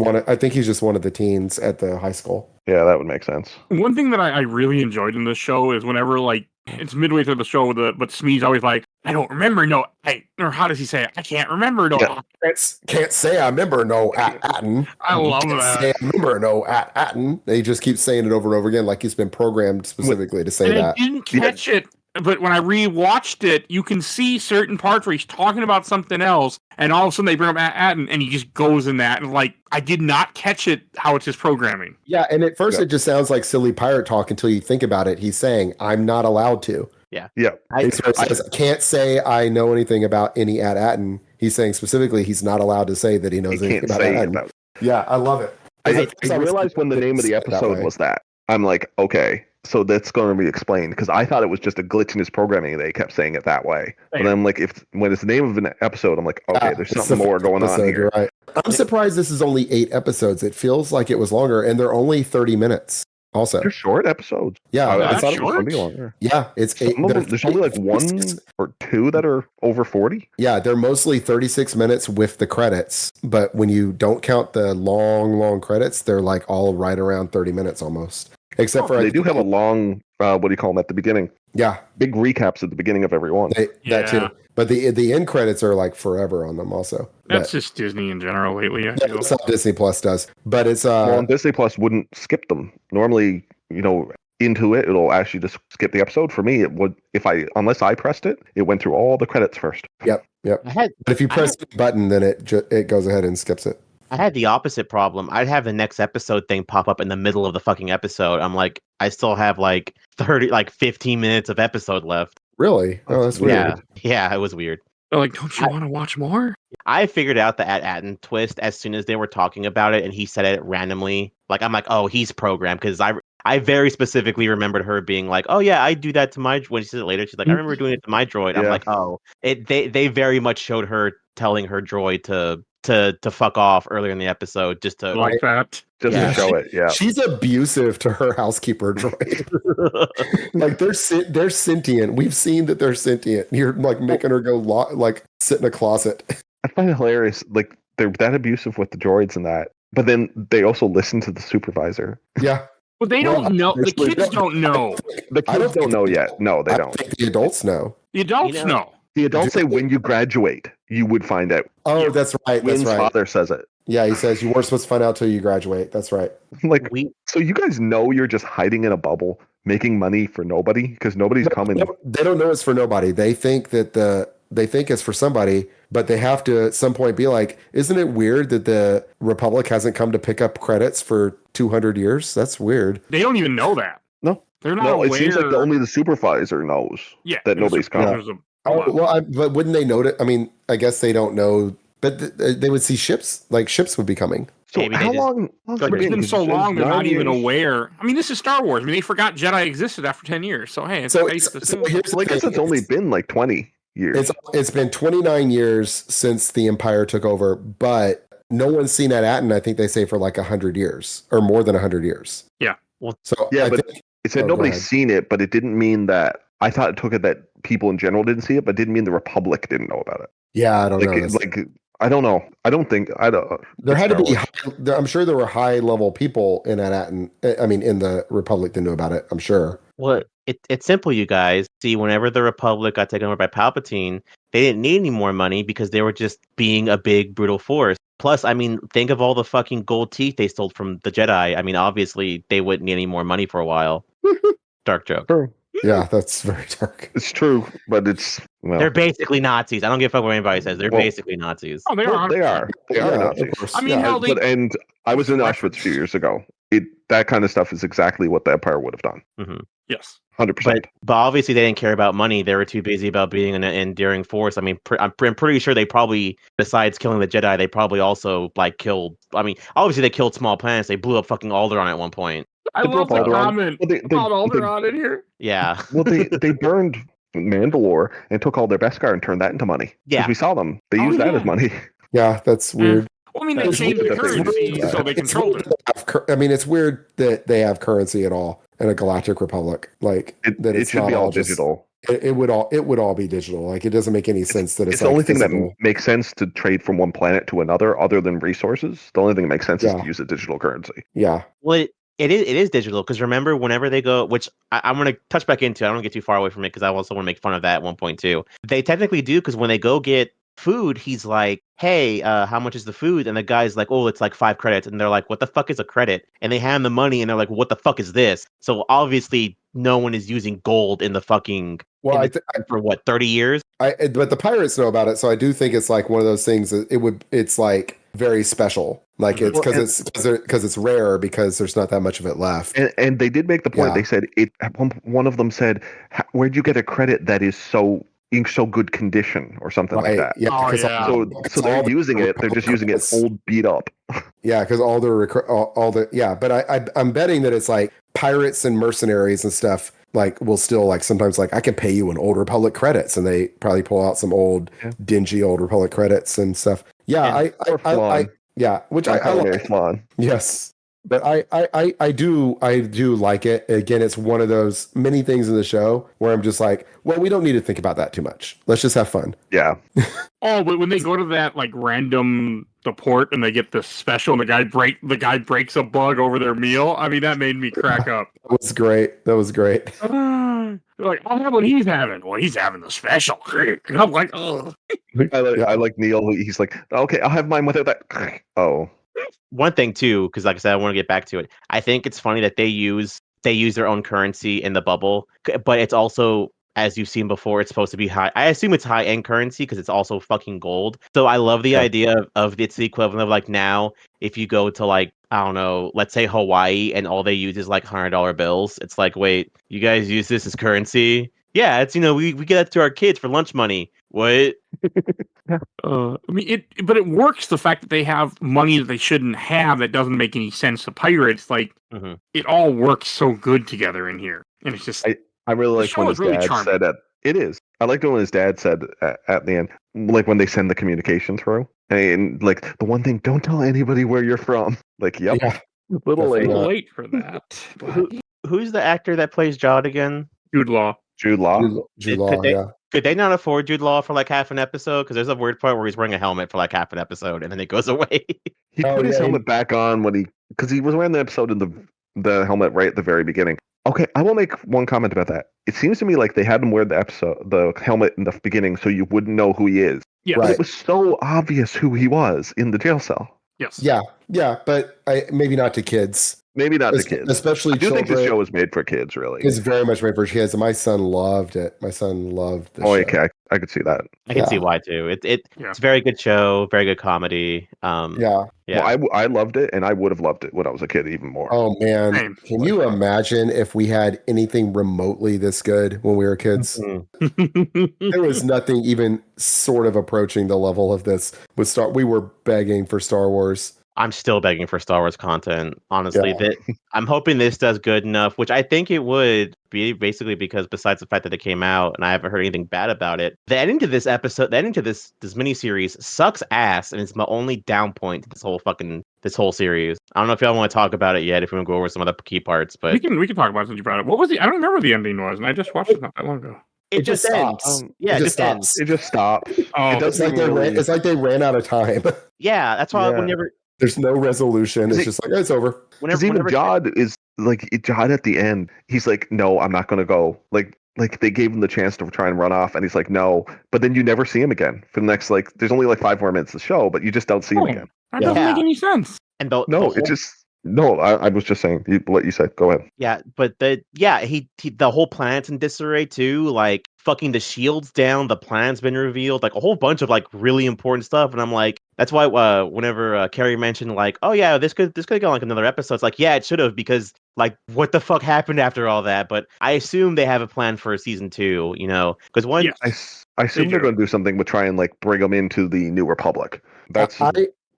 D: one of the teens at the high school.
E: Yeah, that would make sense.
B: One thing that I really enjoyed in this show is whenever like it's midway through the show, but Smee's always like, "I don't remember or how does he say it? I can't remember no."
D: Yeah. Can't say I remember no Atten.
B: I love that.
D: Say I remember no Atten. He just keeps saying it over and over again, like he's been programmed specifically to say that.
B: I didn't catch it, but when I rewatched it, you can see certain parts where he's talking about something else, and all of a sudden they bring up Atten, and he just goes in that, and like I did not catch it how it's his programming.
D: Yeah, and at first it just sounds like silly pirate talk until you think about it. He's saying, "I'm not allowed to."
C: Yeah.
D: I can't say I know anything about any Atten. He's saying specifically he's not allowed to say that he knows anything about Atten. Yeah, I love it.
E: I realized when the name of the episode was that. I'm like, okay, so that's going to be explained, because I thought it was just a glitch in his programming. They kept saying it that way. But then I'm like, when it's the name of an episode, I'm like, okay, there's something more going on here.
D: You're right. I'm surprised this is only 8 episodes. It feels like it was longer, and they're only 30 minutes. Also,
E: they're short episodes.
D: Yeah,
E: I thought it was going to be longer.
D: Yeah, it's 8.
E: There's only like 1 or 2 that are over 40.
D: Yeah, they're mostly 36 minutes with the credits, but when you don't count the long credits, they're like all right around 30 minutes almost. Except for
E: they do have a long, what do you call them at the beginning?
D: Yeah,
E: big recaps at the beginning of every one.
D: That too. But the end credits are like forever on them also.
B: That's just Disney in general lately.
D: That's what Disney Plus does. But it's
E: well, Disney Plus wouldn't skip them. Normally, into it, it'll actually just skip the episode. For me, it would, unless I pressed it, it went through all the credits first.
D: Yep. But if you press the button, then it goes ahead and skips it.
C: I had the opposite problem. I'd have the next episode thing pop up in the middle of the fucking episode. I'm like, I still have like 15 minutes of episode left.
D: Really? Oh, that's weird.
C: Yeah, it was weird.
B: They're like, don't you want to watch more?
C: I figured out the Atten twist as soon as they were talking about it, and he said it randomly. Like, I'm like, oh, he's programmed, because I very specifically remembered her being like, oh yeah, I do that to my. When she says it later, she's like, I remember doing it to my droid.
E: Yeah.
C: I'm like, oh, they very much showed her telling her droid to fuck off earlier in the episode, just to
B: Like that.
E: Just
C: Yeah.
E: to show it. Yeah.
D: She's abusive to her housekeeper droid. Like they're sentient. We've seen that they're sentient. You're like making her go like sit in a closet.
E: I find it hilarious. Like they're that abusive with the droids and that, but then they also listen to the supervisor.
D: Yeah.
B: Well, they
D: Well,
B: don't know. The
D: basically,
B: kids don't know.
E: The
D: I
E: kids don't know yet. No, they
D: I
E: don't.
D: think the adults know.
B: The adults know.
E: The adults say when you graduate, you would find out.
D: Oh, that's right. That's
E: Wynn's
D: right.
E: father says it.
D: Yeah, he says you weren't supposed to find out till you graduate. That's right.
E: Like, so you guys know you're just hiding in a bubble, making money for nobody because nobody's coming.
D: They don't know it's for nobody. They think that they think it's for somebody, but they have to at some point be like, isn't it weird that the Republic hasn't come to pick up credits for 200 years? That's weird.
B: They don't even know that.
E: No.
B: They're not
E: No,
B: aware.
E: it seems like only the supervisor knows that nobody's coming.
D: Oh, well, but wouldn't they know it? I mean, I guess they don't know, but they would see ships. Like ships would be coming.
E: So
C: Maybe
E: how
C: they
E: long?
B: It's been so long, they're not even aware. I mean, this is Star Wars. I mean, they forgot Jedi existed after 10 years. So, hey, it's safe to assume.
D: Here's the
E: Well, I guess
D: thing.
E: it's only been like 20 years.
D: It's been 29 years since the Empire took over, but no one's seen that Atten. I think they say for like 100 years or more than 100 years.
B: Yeah.
C: Well,
D: So
E: yeah,
D: I
E: but
D: think,
E: it said
D: go
E: nobody's
D: ahead.
E: seen it, but it didn't mean that. I thought it took it that people in general didn't see it, but it didn't mean the Republic didn't know about it.
D: Yeah, I don't know.
E: I don't know. I don't think I don't.
D: There had to
E: Star
D: be.
E: Wars.
D: I'm sure there were high level people in that Atten. I mean, in the Republic that knew about it. I'm sure.
C: well, it's simple, you guys. See, whenever the Republic got taken over by Palpatine, they didn't need any more money because they were just being a big, brutal force. Plus, I mean, think of all the fucking gold teeth they stole from the Jedi. I mean, obviously, they wouldn't need any more money for a while. Dark joke.
E: True.
D: Yeah, that's very dark.
E: It's true, but it's well,
C: They're basically Nazis. I don't give a fuck what anybody says. They're
E: Well-
C: basically Nazis.
B: Oh, they
E: well,
B: are.
E: they are. They are
D: Yeah,
E: Nazis.
D: of course.
B: I mean,
D: Yeah.
B: hell, they,
E: And I was in Auschwitz a few years ago. That kind of stuff is exactly what the Empire would have done.
C: hmm
B: yes.
E: 100%.
C: But obviously they didn't care about money. They were too busy about being an enduring force. I mean, I'm pretty sure they probably, besides killing the Jedi, they probably also like killed. I mean, obviously they killed small planets. They blew up fucking Alderaan at one point.
B: I
E: They
B: love
E: broke
B: the
E: Alderaan.
B: comment
E: Well,
B: about Alderaan in here.
C: Yeah,
E: Well, they burned Mandalore and took all their Beskar and turned that into money.
C: Yeah.
E: Because we saw them. They
B: Oh,
E: used that
B: yeah.
E: as money.
D: Yeah, that's weird.
B: Well, I mean, they
E: It's
B: changed
E: weird
B: the
E: that they-
B: currency so they
D: It's
B: controlled
D: weird
B: it.
D: that they have I mean, it's weird that they have currency at all in a galactic republic. Like that
E: It
D: it's
E: should
D: not
E: be all
D: just-
E: digital.
D: It would all be digital. Like it doesn't make any sense that
E: It's
D: it's
E: the
D: like
E: only thing that
D: physical.
E: makes sense to trade from one planet to another other than resources. The only thing that makes sense is
D: Yeah.
E: to use a digital currency.
D: Yeah.
C: well, it is digital because remember whenever they go, which I'm going to touch back into. I don't want to get too far away from it because I also want to make fun of that at one point too. They technically do because when they go get food, he's like, hey, how much is the food? And the guy's like, oh, it's like 5 credits. And they're like, what the fuck is a credit? And they hand him the money and they're like, what the fuck is this? So obviously no one is using gold in the fucking
D: Well,
C: in for what, 30 years?
D: but the pirates know about it, so I do think it's like one of those things that it's like very special. Like it's because it's rare because there's not that much of it left.
E: And they did make the point.
D: Yeah.
E: They said it. One of them said, "Where'd you get a credit that is in so good condition or something like that?"
D: Yeah.
B: Oh,
D: because
B: yeah.
E: So they're
D: all
E: using it. They're just using it old, beat up.
D: Yeah, because all the yeah. But I'm betting that it's like pirates and mercenaries and stuff. Like will still like sometimes like I can pay you in old Republic credits, and they probably pull out some old dingy old Republic credits and stuff. Yeah,
E: Or Thrawn.
D: yeah, which I like.
E: Thrawn.
D: Yes, but I do like it. Again, it's one of those many things in the show where I'm just like, well, we don't need to think about that too much. Let's just have fun.
E: Yeah.
B: Oh, but when they go to that like random the port and they get this special, and the guy breaks a bug over their meal. I mean, that made me crack up.
D: That was great.
B: They're like, I'll have what he's having. Well, he's having the special. And I'm like, oh.
E: I like Neil. He's like, okay, I'll have mine without that. Oh.
C: One thing too, because like I said, I want to get back to it. I think it's funny that they use their own currency in the bubble, but it's also, as you've seen before, it's supposed to be high. I assume it's high end currency because it's also fucking gold. So I love the idea of it's the equivalent of like now if you go to like, I don't know, let's say Hawaii and all they use is like $100 bills. It's like, wait, you guys use this as currency? Yeah, it's we get that to our kids for lunch money. What?
B: I mean, but it works. The fact that they have money that they shouldn't have that doesn't make any sense to pirates. Like it all works so good together in here, and it's just
E: I really like when his
B: really
E: dad
B: charming.
E: said that. It is. I liked when his dad said at the end, like when they send the communication through, and like the one thing, don't tell anybody where you're from. Like, yep,
D: Yeah.
E: little late.
B: late for that.
C: Who's the actor that plays Jod again?
B: Jude Law.
E: Jude Law.
D: Jude Law, yeah.
C: Could they not afford Jude Law for like half an episode? Because there's a weird part where he's wearing a helmet for like half an episode and then it goes away.
E: He put his helmet back on because he was wearing the episode in the helmet right at the very beginning. Okay, I will make one comment about that. It seems to me like they had him wear the helmet in the beginning so you wouldn't know who he is.
B: Yeah,
E: But it was so obvious who he was in the jail cell.
B: Yes.
D: Yeah, but maybe not to kids.
E: Maybe not to kids.
D: Especially
E: I do
D: children.
E: think this show was made for kids, really.
D: It's very much made for kids. And my son loved it. My son loved the show.
E: Okay, I could see that.
C: I can see why too. It's a very good show, very good comedy.
D: Yeah.
E: Well, I loved it, and I would have loved it when I was a kid even more.
D: Oh man, can you imagine if we had anything remotely this good when we were kids? There was nothing even sort of approaching the level of this. We were begging for Star Wars.
C: I'm still begging for Star Wars content, honestly. I'm hoping this does good enough, which I think it would be basically because besides the fact that it came out and I haven't heard anything bad about it, the ending to this episode, the ending to this miniseries sucks ass, and it's my only down point to this whole series. I don't know if y'all want to talk about it yet, if we want to go over some of the key parts, but
B: we can talk about it since you brought it. What was I don't remember what the ending was, and I just watched it not that long ago.
C: It just
D: stops.
C: Yeah,
D: it just stops.
E: It just stopped.
D: It's like they ran out of time.
C: Yeah, that's why whenever
D: there's no resolution, it's just like it's over.
E: Because even Jod is like Jod at the end. He's like, no, I'm not going to go. Like they gave him the chance to try and run off, and he's like, no. But then you never see him again for the next there's only 5 more minutes of the show, but you just don't see him again.
B: That doesn't make any sense.
C: And
E: I was just saying what you said. Go ahead.
C: Yeah, but the whole planet's in disarray too. Like fucking the shield's down, the plan's been revealed, like a whole bunch of like really important stuff. And I'm like, that's why whenever Kerry mentioned like, oh yeah, this could go like another episode. It's like, yeah, it should have, because like what the fuck happened after all that? But I assume they have a plan for season 2. You know, because
E: I assume they're going to do something with try and like bring them into the New Republic. That's.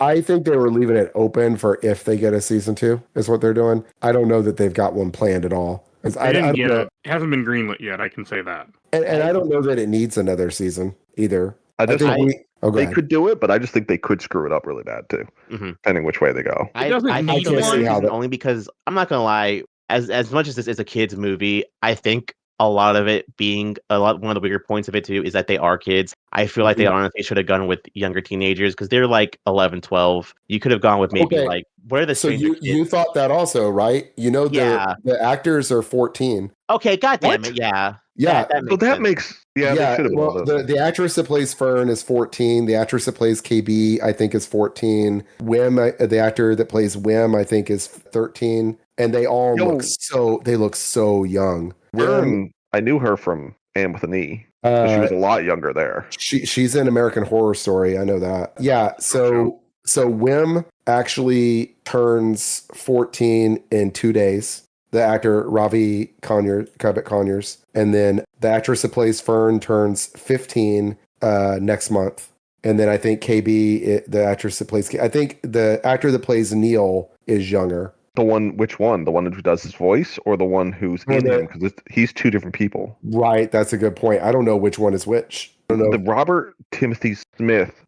D: I think they were leaving it open for if they get a season 2 is what they're doing. I don't know that they've got one planned at all.
B: I didn't get it. It hasn't been greenlit yet. I can say that.
D: And I don't know that it needs another season either.
E: They could do it, but I just think they could screw it up really bad too, depending which way they go.
C: I can't see how only because I'm not gonna lie. As much as this is a kids movie, I think a lot of it being one of the bigger points of it too is that they are kids. I feel like they honestly should have gone with younger teenagers because they're like 11, 12. You could have gone with maybe like what are the
D: so you thought that also, right? You know, the actors are 14.
C: Okay, goddamn it, yeah.
D: Yeah,
E: that makes
D: well, the actress that plays Fern is 14. The actress that plays KB, I think, is 14. Wim, the actor that plays Wim, I think, is 13. And they all look so young.
E: Fern, I knew her from Anne with an E. She was a lot younger there.
D: She's in American Horror Story. I know that. Yeah. So Wim actually turns 14 in 2 days. The actor Ravi Conyers, and then the actress that plays Fern turns 15 next month. And then I think KB, the actress that plays, I think the actor that plays Neil is younger.
E: Which one? The one who does his voice, or the one who's in him? Because he's 2 different people.
D: Right, that's a good point. I don't know which one is which. I don't know.
E: The Robert Timothy Smith.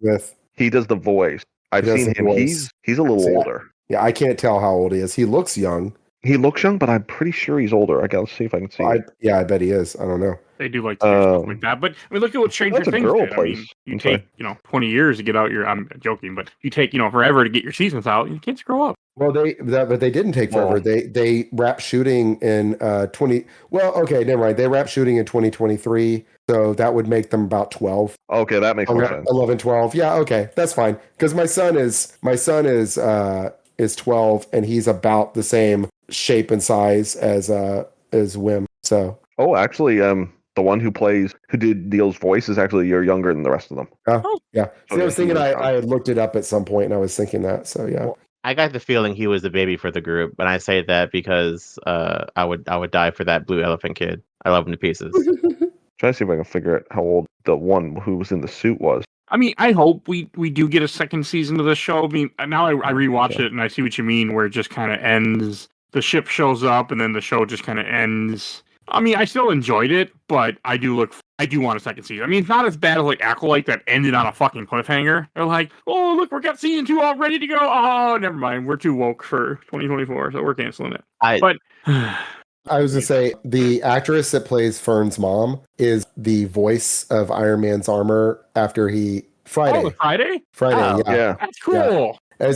E: He does the voice. I've seen him. He's a little older.
D: Yeah, I can't tell how old he is. He looks young.
E: He looks young, but I'm pretty sure he's older. I gotta see if I can see.
D: I bet he is. I don't know.
B: They do like to do stuff like that. But I mean, look at what Stranger Things did. I mean, you take 20 years to get out your. I'm joking, but you take forever to get your seasons out. Your kids grow up.
D: Well, but they didn't take forever. They wrapped shooting in 20. Well, okay, never mind. They wrapped shooting in 2023, so that would make them about 12.
E: Okay, that makes more sense.
D: 11, 12. Yeah, okay, that's fine. Because my son is 12, and he's about the same shape and size as Wim. So.
E: Oh, actually, the one who did Neil's voice is actually a year younger than the rest of them.
D: Yeah. See, I was thinking I had looked it up at some point, and I was thinking that. So yeah.
C: Well, I got the feeling he was the baby for the group, and I say that because I would die for that blue elephant kid. I love him to pieces.
E: Trying to see if I can figure out how old the one who was in the suit was.
B: I mean, I hope we do get a second season of the show. I mean, now I rewatched it and I see what you mean, where it just kind of ends. The ship shows up and then the show just kind of ends. I mean, I still enjoyed it, but I do want a second season. I mean, it's not as bad as like Acloyte that ended on a fucking cliffhanger. They're like, oh look, we got season 2 all ready to go. Oh, never mind, we're too woke for 2024, so we're canceling it. But
D: I was gonna say the actress that plays Fern's mom is the voice of Iron Man's armor after he Friday.
B: Oh, Friday?
D: Friday,
B: Oh,
D: yeah.
B: That's cool.
D: Yeah.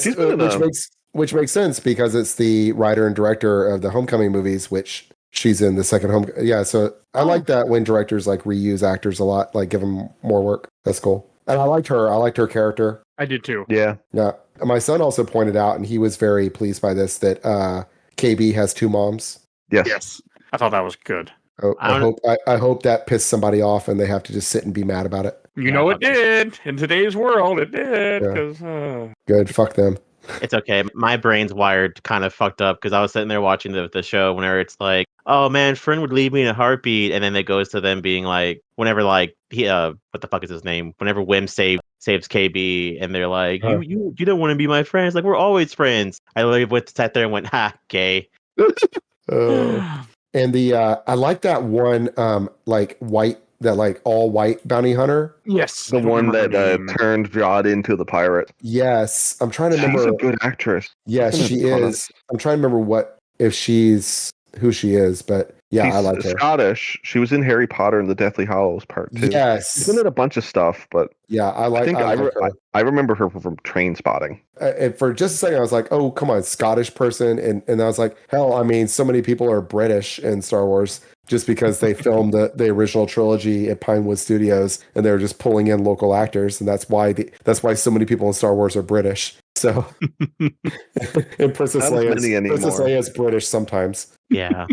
D: Which makes sense because it's the writer and director of the Homecoming movies, which she's in the second home. Yeah, so I like that when directors like reuse actors a lot, like give them more work. That's cool. And I liked her. I liked her character.
B: I did too.
E: Yeah.
D: Yeah. My son also pointed out, and he was very pleased by this, that KB has 2 moms.
E: Yes.
B: I thought that was good.
D: I hope that pissed somebody off and they have to just sit and be mad about it.
B: You know it did. In today's world, it did.
D: Yeah. Good. Fuck them.
C: It's okay. My brain's wired kind of fucked up because I was sitting there watching the show whenever it's like, oh man, Fern would leave me in a heartbeat, and then it goes to them being like, whenever like he what the fuck is his name? Whenever Wim saves KB, and they're like, you don't want to be my friends, like we're always friends. I literally sat there and went, ha, gay.
D: And I like that one like white, that like all white bounty hunter.
B: Yes,
E: the one that turned Jod into the pirate.
D: Yes, I'm trying to remember.
E: She's a good actress.
D: Yes, she is. I'm trying to remember who she is, but yeah, I like her.
E: Scottish. She was in Harry Potter and the Deathly Hallows Part 2.
D: Yes,
E: she's been in a bunch of stuff, but
D: yeah,
E: I remember her from Train Spotting.
D: And for just a second, I was like, "Oh, come on, Scottish person," and I was like, "Hell, I mean, so many people are British in Star Wars just because they filmed the original trilogy at Pinewood Studios, and they were just pulling in local actors, and that's why so many people in Star Wars are British." So, and Princess Leia is British sometimes.
C: Yeah.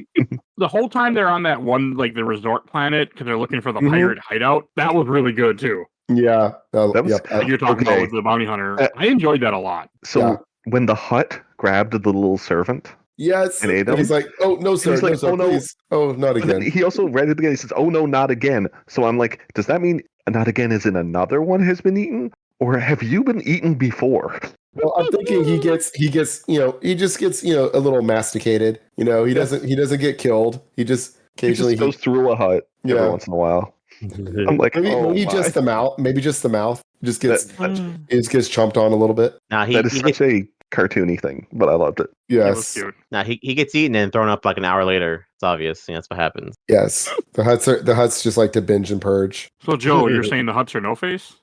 B: The whole time they're on that one, like the resort planet, because they're looking for the pirate hideout, that was really good too.
D: Yeah.
B: You're talking about with the bounty hunter. I enjoyed that a lot.
E: So when the Hutt grabbed the little servant.
D: Yes.
E: And ate him,
D: he's like, oh, no, sir.
E: He's like,
D: no, sir, please. Oh, not again.
E: He also read it again. He says, oh, no, not again. So I'm like, does that mean not again as in another one has been eaten? Or have you been eaten before?
D: Well, I'm thinking he just gets a little masticated. He doesn't get killed. He just occasionally
E: goes through a hut every once in a while. I'm like,
D: maybe just the mouth. Maybe just the mouth. Just gets chomped on a little bit.
E: That is such a cartoony thing, but I loved it.
D: Yes.
C: Now he gets eaten and thrown up like an hour later. It's obvious. That's what happens.
D: Yes. The Hutts just like to binge and purge.
B: So Joe, you're saying the Hutts are no face?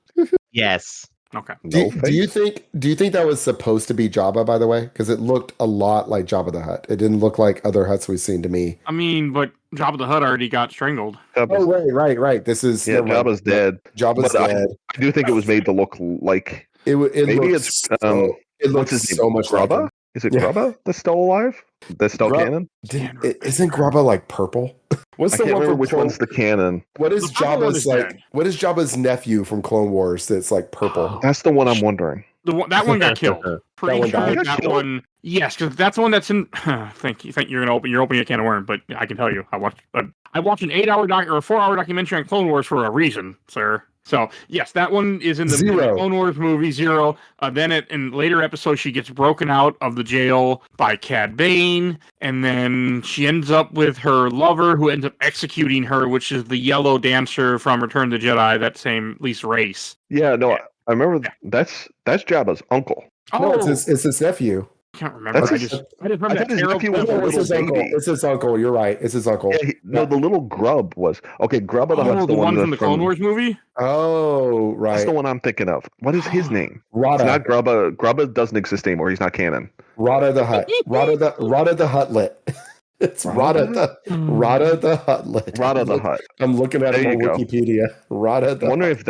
C: Yes.
B: Okay.
D: Do you think that was supposed to be Jabba, by the way? Because it looked a lot like Jabba the Hutt. It didn't look like other Hutts we've seen to me.
B: I mean, but Jabba the Hutt already got strangled.
D: Right. This is
E: Jabba's dead.
D: Jabba's dead.
E: I do think it was made to look like
D: it
E: maybe
D: looks
E: it looks so much Grubba. Like is it Grubba that's still alive? That's still canon?
D: Isn't Grubba like purple? What's the one from
E: which one's the canon?
D: What is Jabba's what is Jabba's nephew from Clone Wars that's like purple?
E: That's the one I'm wondering.
B: That one got killed. Pretty sure that one. Yes, because that's the one that's in. Thank you. You're opening a can of worms, but I can tell you, I watched an 8-hour or a 4-hour documentary on Clone Wars for a reason, sir. So yes, that one is in the Clone Wars movie Zero. Then in later episodes, she gets broken out of the jail by Cad Bane, and then she ends up with her lover, who ends up executing her, which is the yellow dancer from Return of the Jedi, that same at least race.
E: Yeah, no, I remember that's Jabba's uncle.
D: No, it's his nephew.
B: I can't remember. I just remember that
D: it's his uncle. You're right. It's his uncle.
E: Yeah, the little grub was Grubba the Hutt's
B: the one from the Clone Wars movie.
D: Oh, right.
E: That's the one I'm thinking of. What is his name?
D: Rada.
E: It's not Grubba. Grubba doesn't exist anymore. He's not canon.
D: Rada the Hutt. Rada the Huttlet. It's Rada the Huttlet.
E: Rada the Hutt.
D: I'm looking at him on Wikipedia. Rada the.
E: I wonder if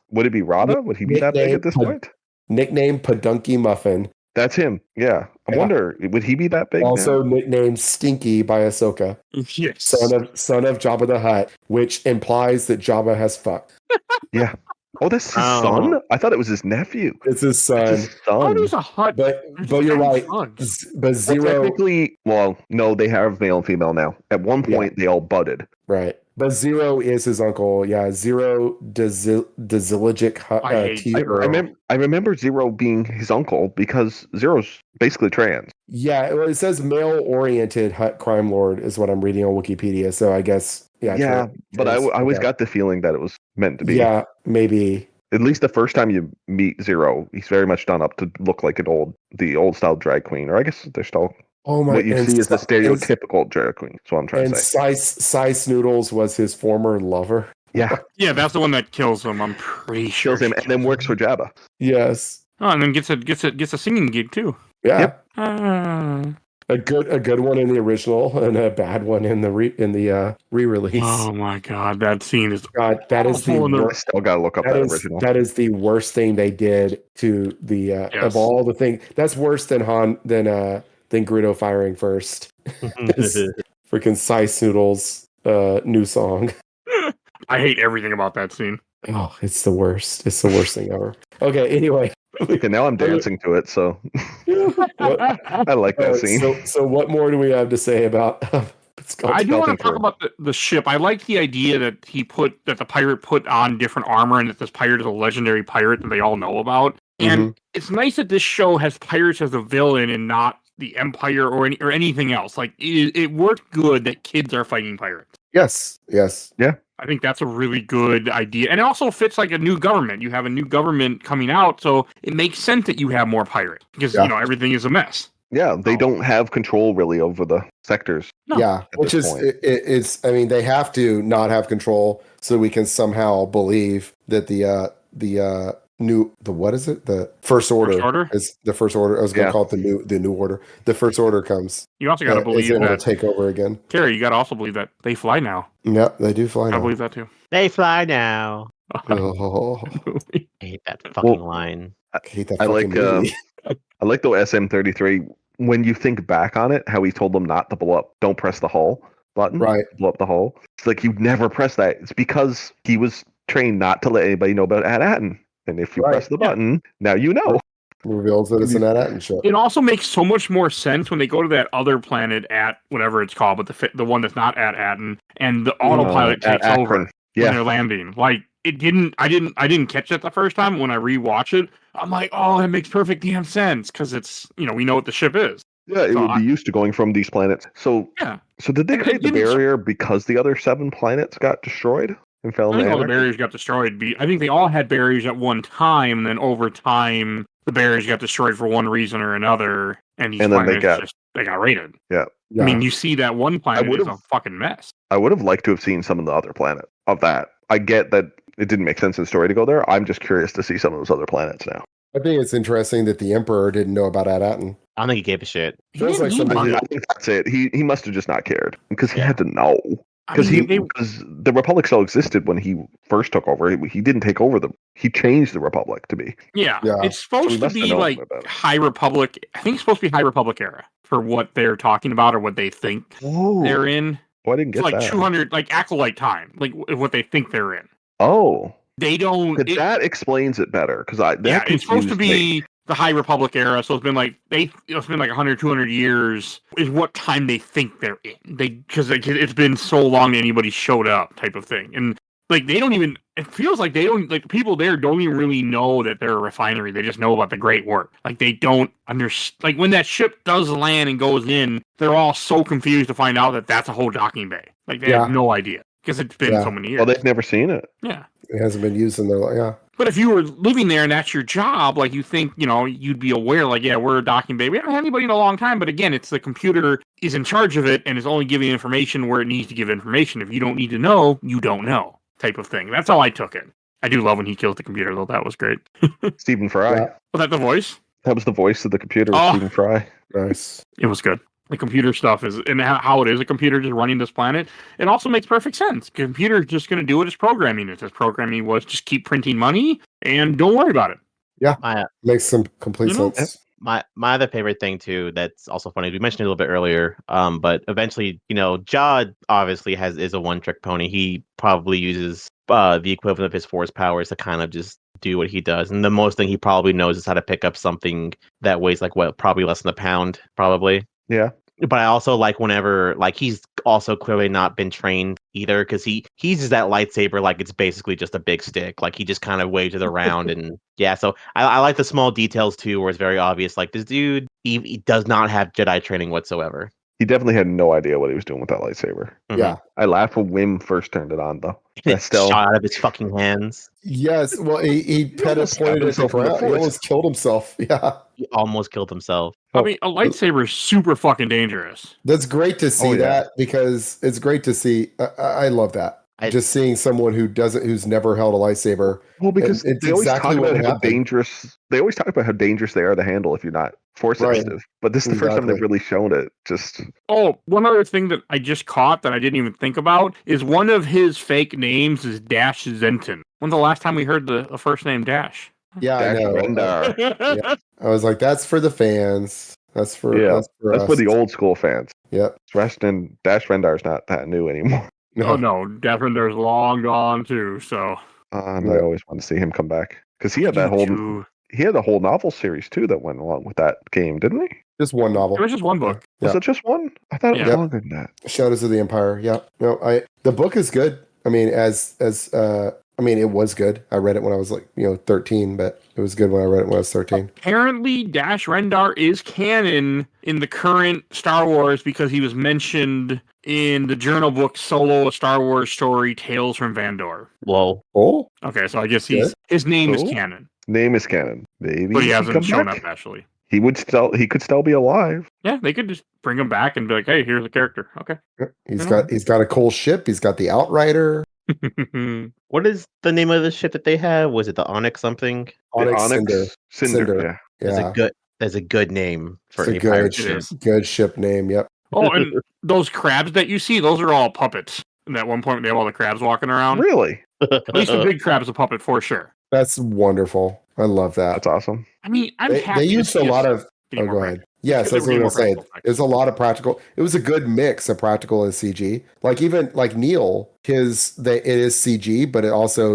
E: would it be Rada? Would he be that big at this point?
D: Nickname Padunky Muffin.
E: That's him. Yeah. I wonder, would he be that big?
D: Also nicknamed Stinky by Ahsoka.
B: Yes.
D: Son of Jabba the Hutt, which implies that Jabba has fucked.
E: Yeah. Oh, that's his son? I thought it was his nephew.
D: It's his son.
E: It's his son.
B: Oh, he's a Hutt.
D: But you're right. But Zero.
E: Technically, no, they have male and female now. At one point, they all budded.
D: Right. But Zero is his uncle. Yeah, Zero Daziligic
B: I hate
D: T.
E: I remember Zero being his uncle because Zero's basically trans.
D: Yeah, well, it says male-oriented Hutt crime lord is what I'm reading on Wikipedia. So I guess,
E: Yeah, but I always got the feeling that it was meant to be.
D: Yeah, maybe.
E: At least the first time you meet Zero, he's very much done up to look like the old style drag queen, or I guess they're still.
D: Oh my!
E: What you see is the stereotypical drag queen. That's what I'm trying
D: and
E: to say.
D: Cy Snoodles was his former lover.
E: Yeah,
B: Yeah, that's the one that kills him. I'm pretty sure.
E: kills him and then works for Jabba.
D: Yes.
B: Oh, and then gets a singing gig too.
D: Yeah.
E: Yep.
D: A good one in the original and a bad one in the re-release.
B: Oh my god, that scene is
D: God, that is the worst.
E: Still gotta look up that original.
D: That is the worst thing they did to the of all the things. That's worse than Greedo firing first. Freaking Cy Snoodles new song.
B: I hate everything about that scene.
D: Oh, it's the worst. It's the worst thing ever. Okay, anyway.
E: Okay, now I'm dancing to it, so I like that scene.
D: So what more do we have to say about
B: I do want to talk about the ship. I like the idea that the pirate put on different armor and that this pirate is a legendary pirate that they all know about. And it's nice that this show has pirates as a villain and not the Empire or anything else. Like it worked good that kids are fighting pirates.
D: Yes.
E: Yeah.
B: I think that's a really good idea. And it also fits like a new government. You have a new government coming out, so it makes sense that you have more pirates because everything is a mess.
E: Yeah, they don't have control really over the sectors.
B: No.
D: Yeah, which is it's. I mean, they have to not have control so we can somehow believe that the what is it? The First Order is the First Order. I was going to call it the new order. The First Order comes.
B: You also got to believe
D: that
B: that
D: take over again.
B: Kerry, you got to also believe that they fly now.
D: Yeah, they do fly now.
B: I believe that too.
C: They fly now.
D: Oh.
C: I hate that fucking line.
D: I hate that fucking movie.
E: I like the SM-33. When you think back on it, how he told them not to blow up, don't press the hull button,
D: right?
E: Blow up the hull. It's like you never press that. It's because he was trained not to let anybody know about AT-AT. And if you press the button, now you know.
D: Reveals that it's an AT-AT ship.
B: It also makes so much more sense when they go to that other planet at whatever it's called, but the one that's not AT-AT, and the autopilot takes over when they're landing. Like I didn't catch that the first time. When I rewatch it, I'm like, oh, that makes perfect damn sense because it's we know what the ship is.
E: Yeah, it would be used to going from these planets. So So did they create the barrier because the other 7 planets got destroyed?
B: I think all the barriers got destroyed. I think they all had barriers at one time, and then over time, the barriers got destroyed for one reason or another, and then they got raided.
E: Yeah.
B: I mean, you see that one planet is a fucking mess.
E: I would have liked to have seen some of the other planet of that. I get that it didn't make sense in the story to go there. I'm just curious to see some of those other planets now.
D: I think it's interesting that the Emperor didn't know about AT-AT.
C: I don't think he gave a shit.
D: Feels like somebody.
E: I think that's it. He must have just not cared because he had to know. Because the Republic still existed when he first took over. He didn't take over he changed the Republic to be.
B: Yeah. It's supposed to be like High Republic. I think it's supposed to be High Republic era for what they're talking about or what they think they're in.
E: Well, I didn't get
B: it's like
E: that.
B: 200, like Acloyte time, like what they think they're in.
E: Oh.
B: They don't.
E: That explains it better because
B: it's supposed to be the High Republic era, so it's been like 100, 200 years is what time they think they're in. Because it's been so long that anybody showed up, type of thing, and like they don't even. It feels like they don't like people there don't even really know that they're a refinery. They just know about the great work. Like they don't understand. Like when that ship does land and goes in, they're all so confused to find out that that's a whole docking bay. Like they have no idea because it's been so many years.
E: Well, they've never seen it.
B: Yeah.
D: It hasn't been used in their
B: But if you were living there and that's your job, like you think, you'd be aware, like, yeah, we're a docking bay. We haven't had anybody in a long time. But again, it's the computer is in charge of it and is only giving information where it needs to give information. If you don't need to know, you don't know, type of thing. That's how I took it. I do love when he kills the computer, though. That was great.
E: Stephen Fry.
D: Yeah.
B: Was that the voice?
E: That was the voice of the computer, Stephen Fry.
D: Nice.
B: It was good. The computer stuff is, and how it is a computer just running this planet. It also makes perfect sense. The computer is just going to do what its programming is. Its programming was just keep printing money and don't worry about it.
D: Yeah, makes some complete sense.
C: My other favorite thing too that's also funny, we mentioned it a little bit earlier, but eventually, Jod obviously is a one-trick pony. He probably uses the equivalent of his force powers to kind of just do what he does. And the most thing he probably knows is how to pick up something that weighs probably less than a pound, probably.
E: Yeah.
C: But I also like whenever, he's also clearly not been trained either, because he uses that lightsaber like it's basically just a big stick. Like he just kind of waves it around, and yeah. So I like the small details too, where it's very obvious. Like this dude, he does not have Jedi training whatsoever.
E: He definitely had no idea what he was doing with that lightsaber.
D: Yeah.
E: I laughed when Wim first turned it on, though.
C: And
E: That's
C: it
E: still
C: shot out of his fucking hands.
D: Yes. Well, he kind of
E: almost stabbed
D: pointed at the
E: himself in the
D: ground. He
E: foot.
D: almost killed himself. Yeah.
C: He almost killed himself.
B: I mean, a lightsaber is super fucking dangerous.
D: That's great to see
E: Oh, yeah.
D: that because it's great to see. I love that. Just seeing someone who's never held a lightsaber.
E: well because
D: It's
E: they always
D: exactly
E: talk
D: what
E: about how
D: happened.
E: dangerous. They always talk about how dangerous they are to handle if you're not force
D: Right.
E: sensitive. But this is the first time they've
D: Exactly.
E: really shown it. Just
B: Oh, one other thing that I just caught that I didn't even think about is one of his fake names is Dash Zenton. When's the last time we heard the first name Dash?
D: Yeah, I
E: Dash
D: know.
E: Rendar.
D: I was like, that's for the fans. That's for
E: Yeah,
D: that's for
E: that's
D: us.
E: for the old school fans.
D: Yep.
E: Dash Rendar is not that new anymore.
B: Oh no, Definder's long gone too. So
E: And
D: Yeah.
E: I always want to see him come back because he had that
B: You
E: whole
B: too.
E: he had a whole novel series too that went along with that game, didn't he?
D: Just one novel.
B: It was just one book.
E: Was
D: Yeah.
E: it just one? I thought it was
B: Yeah.
E: longer than that.
D: Shadows of the Empire. Yeah. No, the book is good. I mean, it was good. I read it when I was 13, but it was good when I read it when I was 13.
B: Apparently, Dash Rendar is canon in the current Star Wars because he was mentioned in the journal book Solo: A Star Wars Story, Tales from Vandor.
C: Whoa.
D: Oh,
B: Okay, so I guess his name is
E: Oh.
B: canon,
E: Name is canon. Maybe
B: but he
E: should
B: hasn't
E: come
B: shown
E: back.
B: up actually.
E: He could still be alive.
B: Yeah, they could just bring him back and be like, "Hey, here's a character." Okay.
D: he's got a cool ship. He's got the Outrider.
C: What is the name of the ship that they have? Was it the Onyx something?
D: Onyx
E: Cinder.
D: Cinder.
E: Yeah.
D: Yeah.
C: That's a good name for
D: It's a
C: any pirate
D: good,
C: ship.
B: is.
D: good ship name. Yep.
B: Oh, and those crabs that you see, those are all puppets. And at one point, they have all the crabs walking around.
E: Really?
B: At least the big crab's a puppet for sure.
D: That's wonderful. I love that.
E: That's awesome.
B: I mean, I'm
D: They
B: happy.
D: used a lot of.
B: getting
D: Oh,
B: more
D: go ahead. Yes,
B: Because they
D: that's
B: were
D: what I'm
B: getting more
D: saying.
B: practical effects.
D: There's a lot of practical. It was a good mix of practical and CG. Like even like Neil, it is CG, but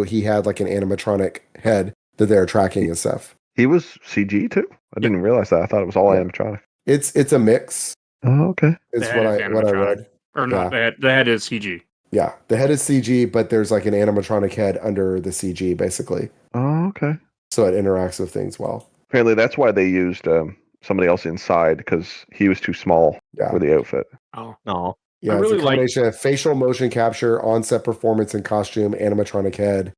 D: he had like an animatronic head that they're tracking and stuff.
E: He was CG too. I didn't realize that. I thought it was all
D: Yeah.
E: animatronic.
D: It's a mix.
E: Oh, okay.
D: Is
B: The
D: what
B: head
D: I
B: is
D: what I
B: animatronic.
D: read.
B: Or not, the head is CG.
D: Yeah, the head is CG, but there's like an animatronic head under the CG basically,
E: Oh, okay.
D: so it interacts with things well.
E: Apparently, that's why they used somebody else inside because he was too small
D: Yeah.
E: for the outfit.
B: Oh.
C: No.
D: Yeah,
B: I
D: it's
B: really
D: a combination of facial motion capture, on-set performance and costume, animatronic head.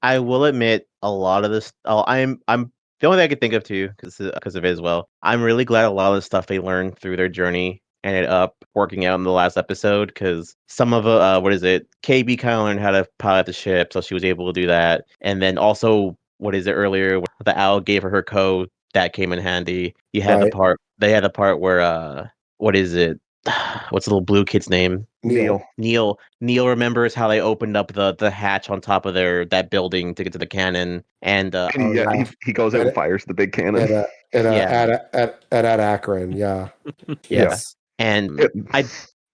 C: I will admit a lot of this. Oh, I'm the only thing I could think of too, because of it as well. I'm really glad a lot of the stuff they learned through their journey ended up working out in the last episode. Because some of KB kind of learned how to pilot the ship, so she was able to do that. And then also, earlier the owl gave her code that came in handy. You had
D: Right.
C: the part. They had the part where what's the little blue kid's name?
D: Neil.
C: Neil remembers how they opened up the hatch on top of that building to get to the cannon, and
E: He goes out and fires the big cannon.
D: At Akron, yeah. Yes.
C: and
E: Yeah.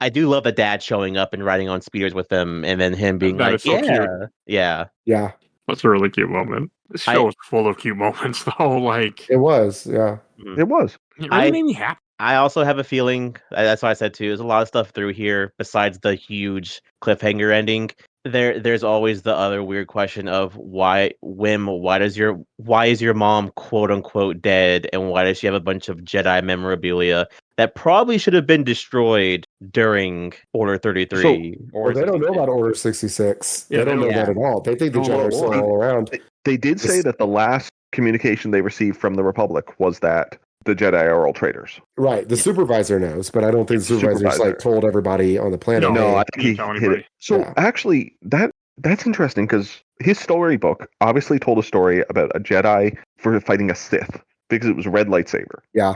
C: I do love the dad showing up and riding on speeders with them, and then him being
B: That
C: like,
B: is so cute.
C: yeah.
D: Yeah,
B: That's a really cute moment. This show is full of cute moments, though. Like,
D: it was. Yeah.
E: It was.
B: it really made me happy.
C: I also have a feeling, that's why I said too, there's a lot of stuff through here besides the huge cliffhanger ending. There's always the other weird question of why is your mom quote unquote dead, and why does she have a bunch of Jedi memorabilia that probably should have been destroyed during Order 33?
D: Well, they don't know about Order 66.
B: Yeah,
D: they don't know
C: yeah.
D: that at all. They think the Jedi are still all around.
E: They did say that the last communication they received from the Republic was that the Jedi are all traitors.
D: Right. The supervisor knows, but I don't think the supervisor's like told everybody on the planet.
E: No,
D: hey,
E: I think he hit it. So actually, that's interesting because his storybook obviously told a story about a Jedi for fighting a Sith because it was a red lightsaber.
D: Yeah.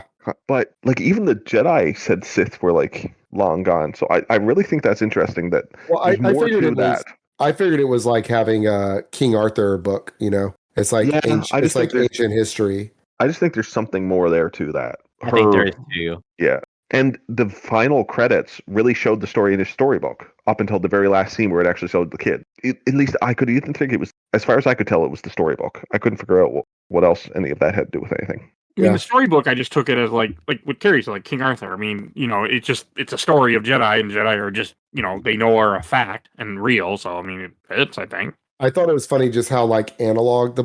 E: But like even the Jedi said Sith were like long gone. So I really think that's interesting that
D: I figured it was like having a King Arthur book, you know. It's like ancient history.
E: I just think there's something more there to that.
C: I think there is too.
E: Yeah. And the final credits really showed the story in his storybook up until the very last scene where it actually showed the kid. At least I could even think it was, as far as I could tell, it was the storybook. I couldn't figure out what else any of that had to do with anything.
B: I mean,
D: Yeah.
B: the storybook, I just took it as like what Kerry's like King Arthur. I mean, it's a story of Jedi, and Jedi are just, they know are a fact and real. So, I mean, it fits, I think.
D: I thought it was funny just how like analog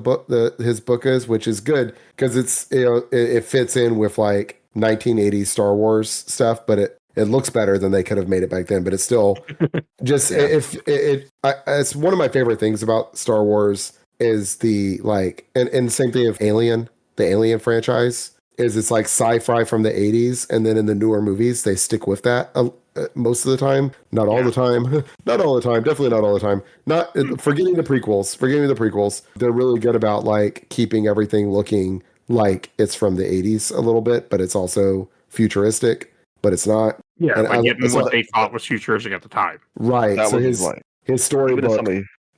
D: his book is, which is good because it's it fits in with like 1980s Star Wars stuff, but it looks better than they could have made it back then. But it's still just it's one of my favorite things about Star Wars is the like and same thing of Alien, the Alien franchise is it's like sci-fi from the 80s, and then in the newer movies they stick with that most of the time, not all the time, not all the time, definitely not all the time. Not forgetting the prequels. They're really good about like keeping everything looking like it's from the 80s a little bit, but it's also futuristic, but it's not.
B: Yeah,
D: And
B: like getting what they thought was futuristic at the time.
D: Right.
E: That
D: So
E: was
D: his storybook,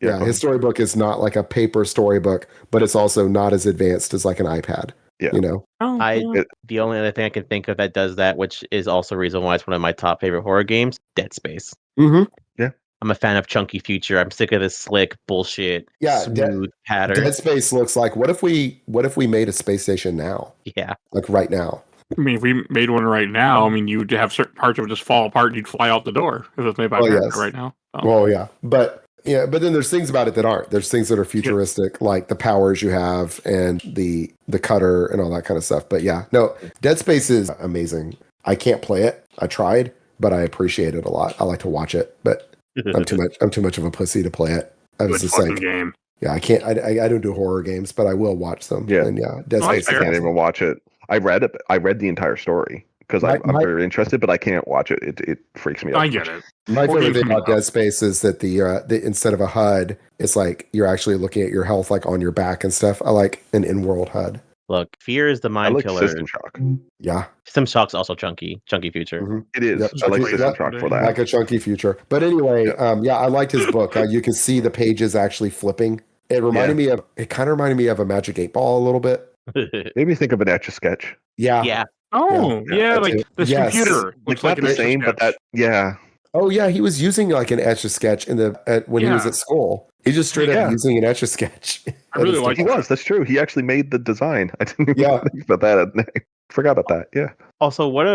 D: his storybook is not like a paper storybook, but it's also not as advanced as like an iPad.
E: Yeah.
C: The only other thing I can think of that does that, which is also a reason why it's one of my top favorite horror games, Dead Space.
D: Mm-hmm.
E: Yeah.
C: I'm a fan of chunky future. I'm sick of this slick bullshit, smooth pattern.
D: Dead Space looks like what if we made a space station now?
C: Yeah.
D: Like right now.
B: I mean, if we made one right now, I mean, you'd have certain parts of it just fall apart and you'd fly out the door if it was made by America right now. So.
D: Well, yeah. But then there's things about it that aren't. There's things that are futuristic, like the powers you have and the cutter and all that kind of stuff. But yeah, no, Dead Space is amazing. I can't play it. I tried, but I appreciate it a lot. I like to watch it, but I'm too much of a pussy to play it. I was just like,
B: game.
D: Yeah, I can't. I don't do horror games, but I will watch them.
E: Yeah,
D: and Dead Space.
E: I can't even watch it. I read it. I read the entire story because I'm very interested, but I can't watch it. It freaks me out.
B: I get it.
D: My favorite thing about Dead Space is that the instead of a HUD, it's like you're actually looking at your health like on your back and stuff. I like an in-world HUD.
C: Look, fear is the mind killer.
E: System Shock.
D: Yeah.
C: System Shock's also chunky future.
D: Mm-hmm.
E: It is.
D: Yep.
E: I like System Shock for that.
D: Like a chunky future. But anyway, I liked his book. You can see the pages actually flipping. It kind of reminded me of a Magic 8 Ball a little bit.
E: Made me think of an Etch-a-Sketch.
D: Yeah.
C: Yeah.
B: Oh, yeah, like this computer.
E: Looks like the same, but that,
D: Oh, yeah, he was using like an Etch-a-Sketch when he was at school. He just straight up using an Etch-a-Sketch.
B: I really like
E: he was. That's true. He actually made the design. I didn't even think about that. Forgot about that. Yeah.
C: Also, what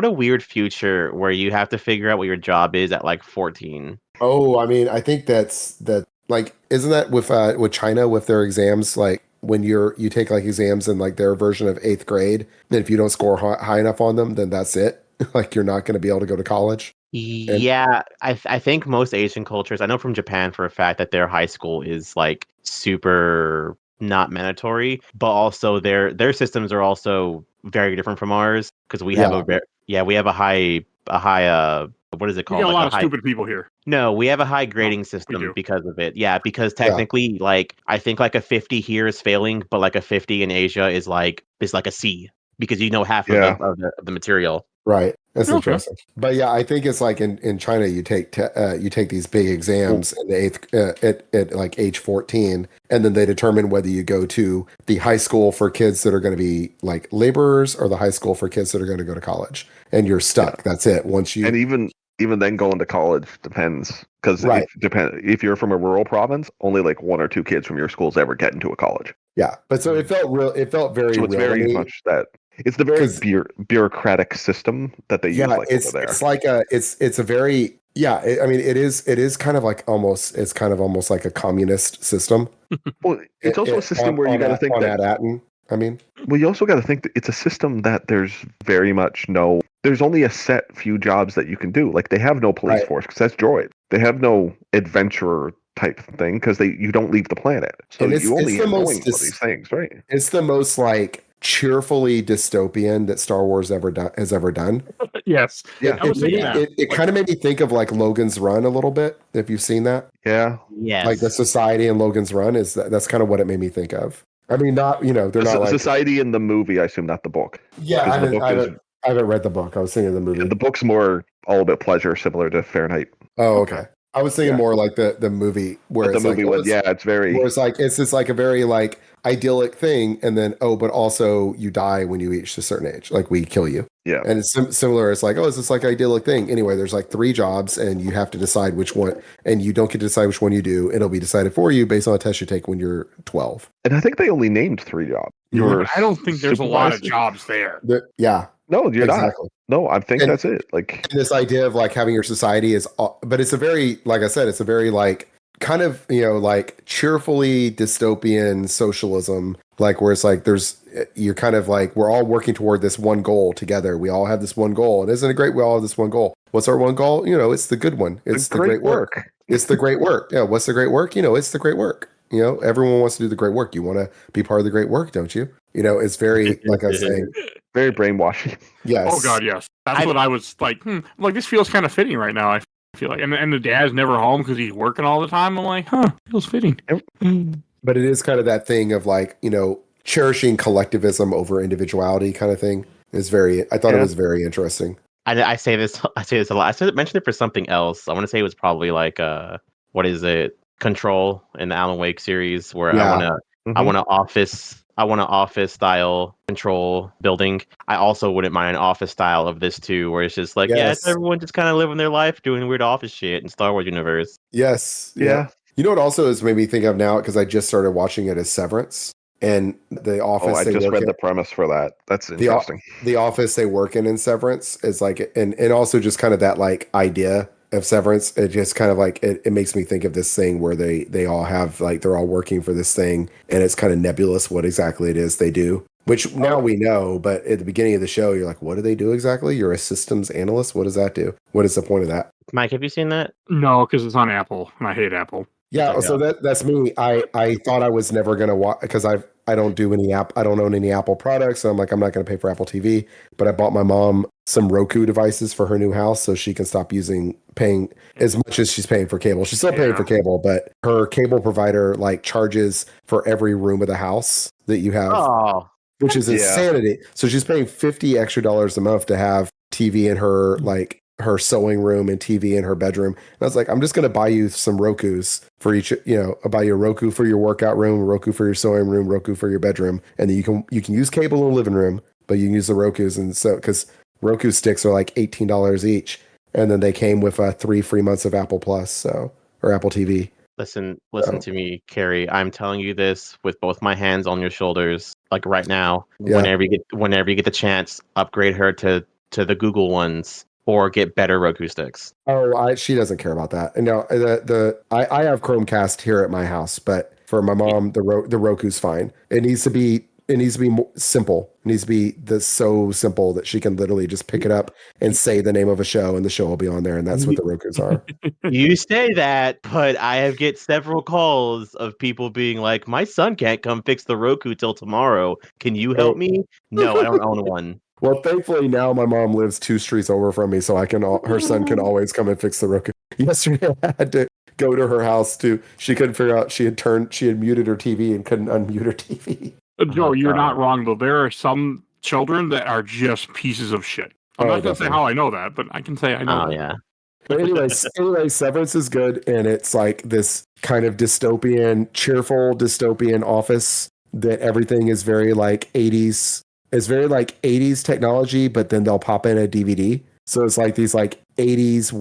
C: a weird future where you have to figure out what your job is at like 14.
D: Oh, I mean, I think that's like, isn't that with China with their exams, like when you take like exams in like their version of 8th grade, then if you don't score high enough on them, then that's it. Like you're not going to be able to go to college.
C: Yeah, I think most Asian cultures, I know from Japan for a fact that their high school is like super not mandatory, but also their systems are also very different from ours because we have a high what is it called?
B: We got
C: like
B: a lot of stupid people here.
C: No, we have a high grading system because of it. Yeah, because technically, like I think like a 50 here is failing, but like a 50 in Asia is like a C because you know half of the material.
D: Right. That's interesting. But yeah, I think it's like in China, you take these big exams in the at like age 14, and then they determine whether you go to the high school for kids that are going to be like laborers or the high school for kids that are going to go to college, and you're stuck. That's it. Once you
E: and even then going to college depends because if you're from a rural province, only like 1 or 2 kids from your schools ever get into a college.
D: Yeah, but so it felt real. It felt very.
E: So it's very much that. It's the very bureaucratic system that they use. Like
D: it's
E: over there.
D: It's like it's a very I mean, it is kind of like almost like a communist system.
E: Well, it's also a system where you got to think that.
D: Atten, I mean,
E: well, you also got to think that it's a system that there's very much there's only a set few jobs that you can do. Like they have no police force because that's droid. They have no adventurer type thing because you don't leave the planet. So you only have knowing all these things, right?
D: It's the most like cheerfully dystopian that Star Wars has ever done.
B: Yes.
D: Yeah. It kind of made me think of like Logan's Run a little bit, if you've seen that.
E: Yeah.
C: Yes.
D: Like the society in Logan's Run that's kind of what it made me think of. I mean, they're not like
E: society in the movie, I assume, not the book.
D: Yeah, I haven't read the book. I was thinking of the movie.
E: Yeah, the book's more all about pleasure, similar to Fahrenheit.
D: Oh, okay. I was thinking more like the movie where
E: it's very
D: where it's like it's just like a very like idyllic thing, and then but also you die when you reach a certain age, like we kill you.
E: Yeah.
D: And it's similar. It's like, oh, is this like idyllic thing? Anyway, there's like 3 jobs, and you have to decide which one, and you don't get to decide which one you do. It'll be decided for you based on a test you take when you're 12.
E: And I think they only named 3 jobs.
B: I don't think there's a lot of
E: supervisor?
B: jobs there.
D: Yeah,
E: No, you're
D: exactly.
E: not. No, I think
D: And-
E: that's it. Like,
D: And this idea of like having your society is, but it's a very, like I said, it's a very like kind of, like cheerfully dystopian socialism, like where it's like you're kind of like, we're all working toward this one goal together. We all have this one goal. And isn't it great? We all have this one goal. What's our one goal? It's the good one. It's the great work. It's the great work. Yeah. What's the great work? It's the great work. Everyone wants to do the great work. You want to be part of the great work, don't you? It's very, like I was saying,
E: very brainwashing.
D: yes.
B: Oh God, yes. That's what I was like. Like this feels kind of fitting right now. I feel like, and the dad's never home because he's working all the time. I'm like, feels fitting.
D: But it is kind of that thing of like, cherishing collectivism over individuality kind of thing is I thought it was very interesting.
C: I say this a lot. I mentioned it for something else. I want to say it was probably like what is it? Control in the Alan Wake series, where I want an office style control building. I also wouldn't mind an office style of this too, where it's just like, it's everyone just kind of living their life doing weird office shit in Star Wars universe.
D: Yes.
E: Yeah.
D: You know what also has made me think of now, because I just started watching it, as Severance. And the office.
E: I just read the premise for that. That's interesting.
D: The office they work in Severance is like, and also just kind of that like idea of Severance. It just kind of like it makes me think of this thing where they all have like, they're all working for this thing, and it's kind of nebulous what exactly it is they do. Which now we know, but at the beginning of the show, you're like, what do they do exactly? You're a systems analyst. What does that do? What is the point of that?
C: Mike, have you seen that?
B: No, because it's on Apple, and I hate Apple.
D: Yeah, so that's me. I thought I was never gonna watch, because I don't do any I don't own any Apple products, so I'm like, I'm not gonna pay for Apple TV. But I bought my mom some Roku devices for her new house, so she can stop paying as much as she's paying for cable. She's still paying for cable, but her cable provider like charges for every room of the house that you have, which is insanity. So she's paying $50 extra a month to have TV in her her sewing room and TV in her bedroom. And I was like, I'm just going to buy you some Rokus for each, I'll buy you a Roku for your workout room, a Roku for your sewing room, Roku for your bedroom. And then you can use cable in the living room, but you can use the Rokus. And so, because Roku sticks are like $18 each. And then they came with 3 free months of Apple Plus, or Apple TV.
C: Listen to me, Kerry. I'm telling you this with both my hands on your shoulders, like right now. Yeah. Whenever you get the chance, upgrade her to the Google ones, or get better Roku sticks.
D: Oh, she doesn't care about that. And no, I have Chromecast here at my house, but for my mom, the Roku's fine. It needs to be more simple. It needs to be so simple that she can literally just pick it up and say the name of a show, and the show will be on there. And that's what the Rokus are.
C: You say that, but I get several calls of people being like, "My son can't come fix the Roku till tomorrow. Can you help me?" No, I don't own one.
D: Well, thankfully now my mom lives 2 streets over from me, so her son can always come and fix the Roku. Yesterday I had to go to her house she couldn't figure out, she had muted her TV and couldn't unmute her TV.
B: Joe, you're not wrong though. There are some children that are just pieces of shit. I'm not going to say how I know that, but I can say I know.
C: Oh, yeah.
D: But anyway, Severance is good, and it's like this kind of cheerful dystopian office that everything is very like 80s. It's very like 80s technology, but then they'll pop in a DVD. So it's like these like 80s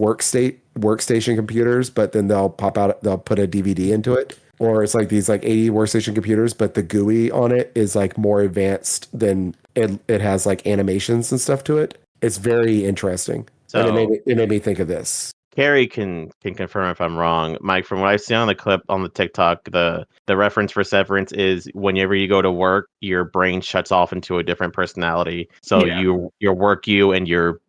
D: workstation computers, but then they'll put a DVD into it. Or it's like these like 80 workstation computers, but the GUI on it is like more advanced than it has like animations and stuff to it. It's very interesting. So and it made me think of this.
C: Kerry can confirm if I'm wrong. Mike, from what I've seen on the clip on the TikTok, the reference for Severance is whenever you go to work, your brain shuts off into a different personality. So your work you and your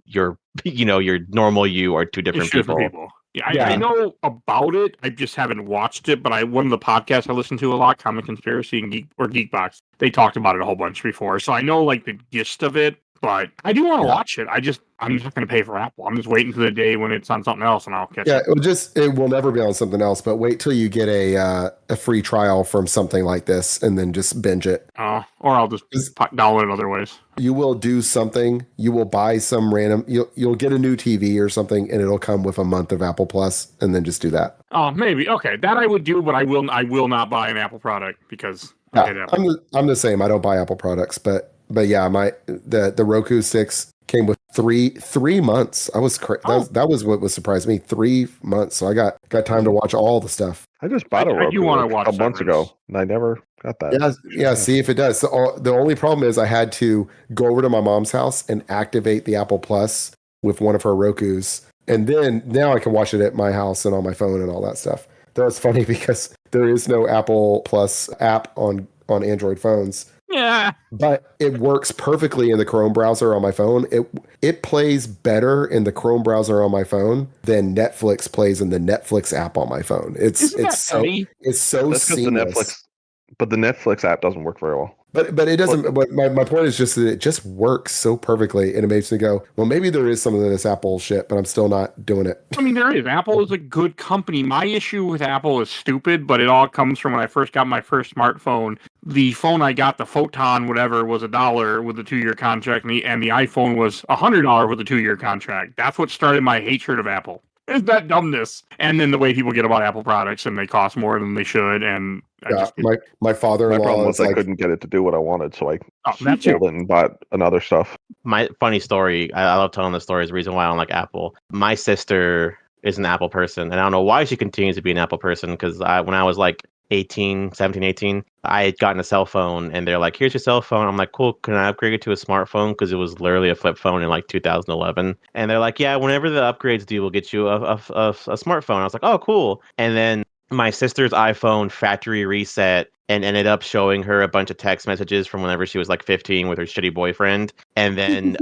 C: normal you are 2 different people.
B: Yeah, I know about it. I just haven't watched it, but one of the podcasts I listen to a lot, Comic Conspiracy and Geekbox, they talked about it a whole bunch before. So I know like the gist of it, but I do want to watch it. I'm just going to pay for Apple. I'm just waiting for the day when it's on something else, and I'll catch it.
D: Yeah, it will never be on something else, but wait till you get a free trial from something like this, and then just binge it.
B: Or I'll just download it other ways.
D: You will do something. You will buy some random. You'll get a new TV or something, and it'll come with a month of Apple Plus, and then just do that.
B: Oh, maybe. Okay, that I would do, but I will not buy an Apple product because I hate Apple.
D: I'm the same. I don't buy Apple products, but yeah, the Roku 6 came with three months. I was that was what was surprised me. 3 months, so I got time to watch all the stuff.
E: I just bought a
B: I do
E: Roku
B: wanna
E: like a
B: watch
E: couple months
B: Severance.
E: ago, and I never got that.
D: Yeah. See if it does. The only problem is I had to go over to my mom's house and activate the Apple Plus with one of her Rokus, and then now I can watch it at my house and on my phone and all that stuff. That was funny because there is no Apple Plus app on Android phones.
B: Yeah.
D: But it works perfectly in the Chrome browser on my phone. It plays better in the Chrome browser on my phone than Netflix plays in the Netflix app on my phone. It's so
E: That's because
D: seamless.
E: But the Netflix app doesn't work very well.
D: But it doesn't. But my point is just that it just works so perfectly, and it makes me go, well, maybe there is some of this Apple shit, but I'm still not doing it.
B: I mean, there is. Apple is a good company. My issue with Apple is stupid, but it all comes from when I first got my first smartphone. The phone I got, the Photon, whatever, was $1 with a 2-year contract, and the iPhone was $100 with a 2-year contract. That's what started my hatred of Apple. Is that dumbness, and then the way people get about Apple products, and they cost more than they should, and
D: my father-in-law.
E: My problem was
D: I
E: couldn't get it to do what I wanted, so I
B: that too.
E: sold it and bought another stuff.
C: My funny story, I love telling this story, is the reason why I don't like Apple. My sister is an Apple person, and I don't know why she continues to be an Apple person, because when I was like 17, 18, I had gotten a cell phone, and they're like, here's your cell phone. I'm like, cool, can I upgrade it to a smartphone? Because it was literally a flip phone in like 2011. And they're like, yeah, whenever the upgrades do, we'll get you a smartphone. I was like, oh, cool. And then my sister's iPhone factory reset and ended up showing her a bunch of text messages from whenever she was like 15 with her shitty boyfriend. And then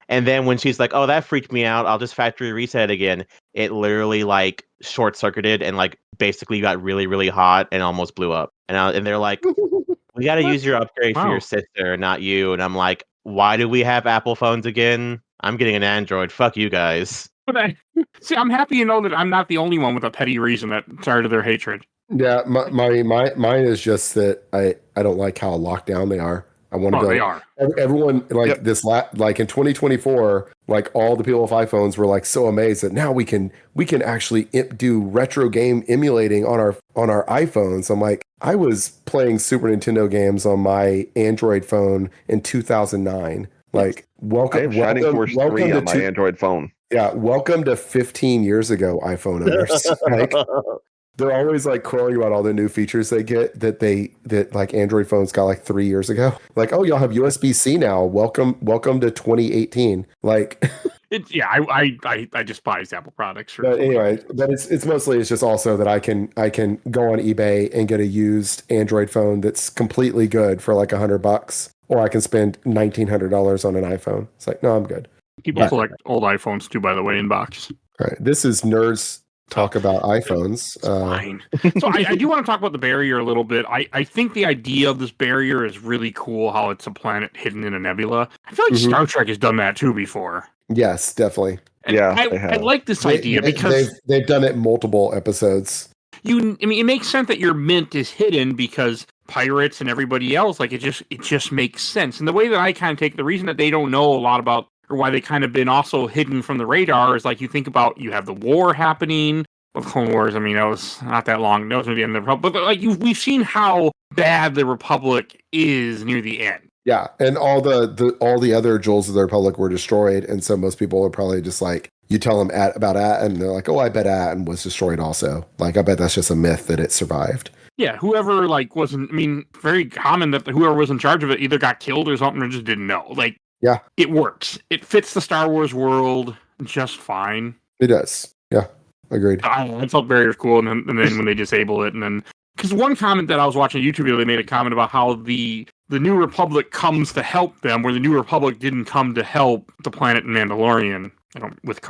C: and then when she's like, oh, that freaked me out, I'll just factory reset it again. It literally like short circuited and like basically got really, really hot and almost blew up. And they're like, we got to use your upgrade for your sister, not you. And I'm like, why do we have Apple phones again? I'm getting an Android. Fuck you guys.
B: But see, I'm happy to know that I'm not the only one with a petty reason that started their hatred.
D: Yeah, mine is just that I don't like how locked down they are. I want to go.
B: They are.
D: Everyone like like in 2024, like all the people with iPhones were like so amazed that now we can actually do retro game emulating on our iPhones. I'm like, I was playing Super Nintendo games on my Android phone in 2009. Like, welcome
E: to my Android phone.
D: Yeah, welcome to 15 years ago, iPhone owners. Like, they're always like crowing about all the new features they get that like Android phones got like 3 years ago. Like, oh, y'all have USB-C now. Welcome to 2018. Like,
B: I despise Apple products.
D: But anyway, but it's mostly just also that I can go on eBay and get a used Android phone that's completely good for like $100, or I can spend $1,900 on an iPhone. It's like, no, I'm good.
B: People collect old iPhones too, by the way, in box.
D: All right, this is Nerds Talk About iPhones.
B: Fine. So I do want to talk about the barrier a little bit. I think the idea of this barrier is really cool, how it's a planet hidden in a nebula. I feel like Star Trek has done that too before.
D: Yes, definitely.
B: And I like this idea because
D: they've done it in multiple episodes.
B: It makes sense that your mint is hidden because pirates and everybody else, like it just makes sense. And the way that I kind of take the reason that they don't know a lot about, or why they kind of been also hidden from the radar, is like you think about, you have the war happening with Clone Wars. I mean, that was not that long. That was near the end of the Republic. But like we've seen how bad the Republic is near the end.
D: Yeah, and all the other jewels of the Republic were destroyed, and so most people are probably just like, you tell them about Atten, and they're like, oh, I bet Atten was destroyed also. Like, I bet that's just a myth that it survived.
B: Yeah, whoever very common that whoever was in charge of it either got killed or something, or just didn't know. Like,
D: yeah,
B: it works. It fits the Star Wars world just fine.
D: It does. Yeah, agreed.
B: I thought barrier's cool, and then when they disable it, and then because one comment that I was watching a YouTube video, they made a comment about how the New Republic comes to help them, where the New Republic didn't come to help the planet in Mandalorian. With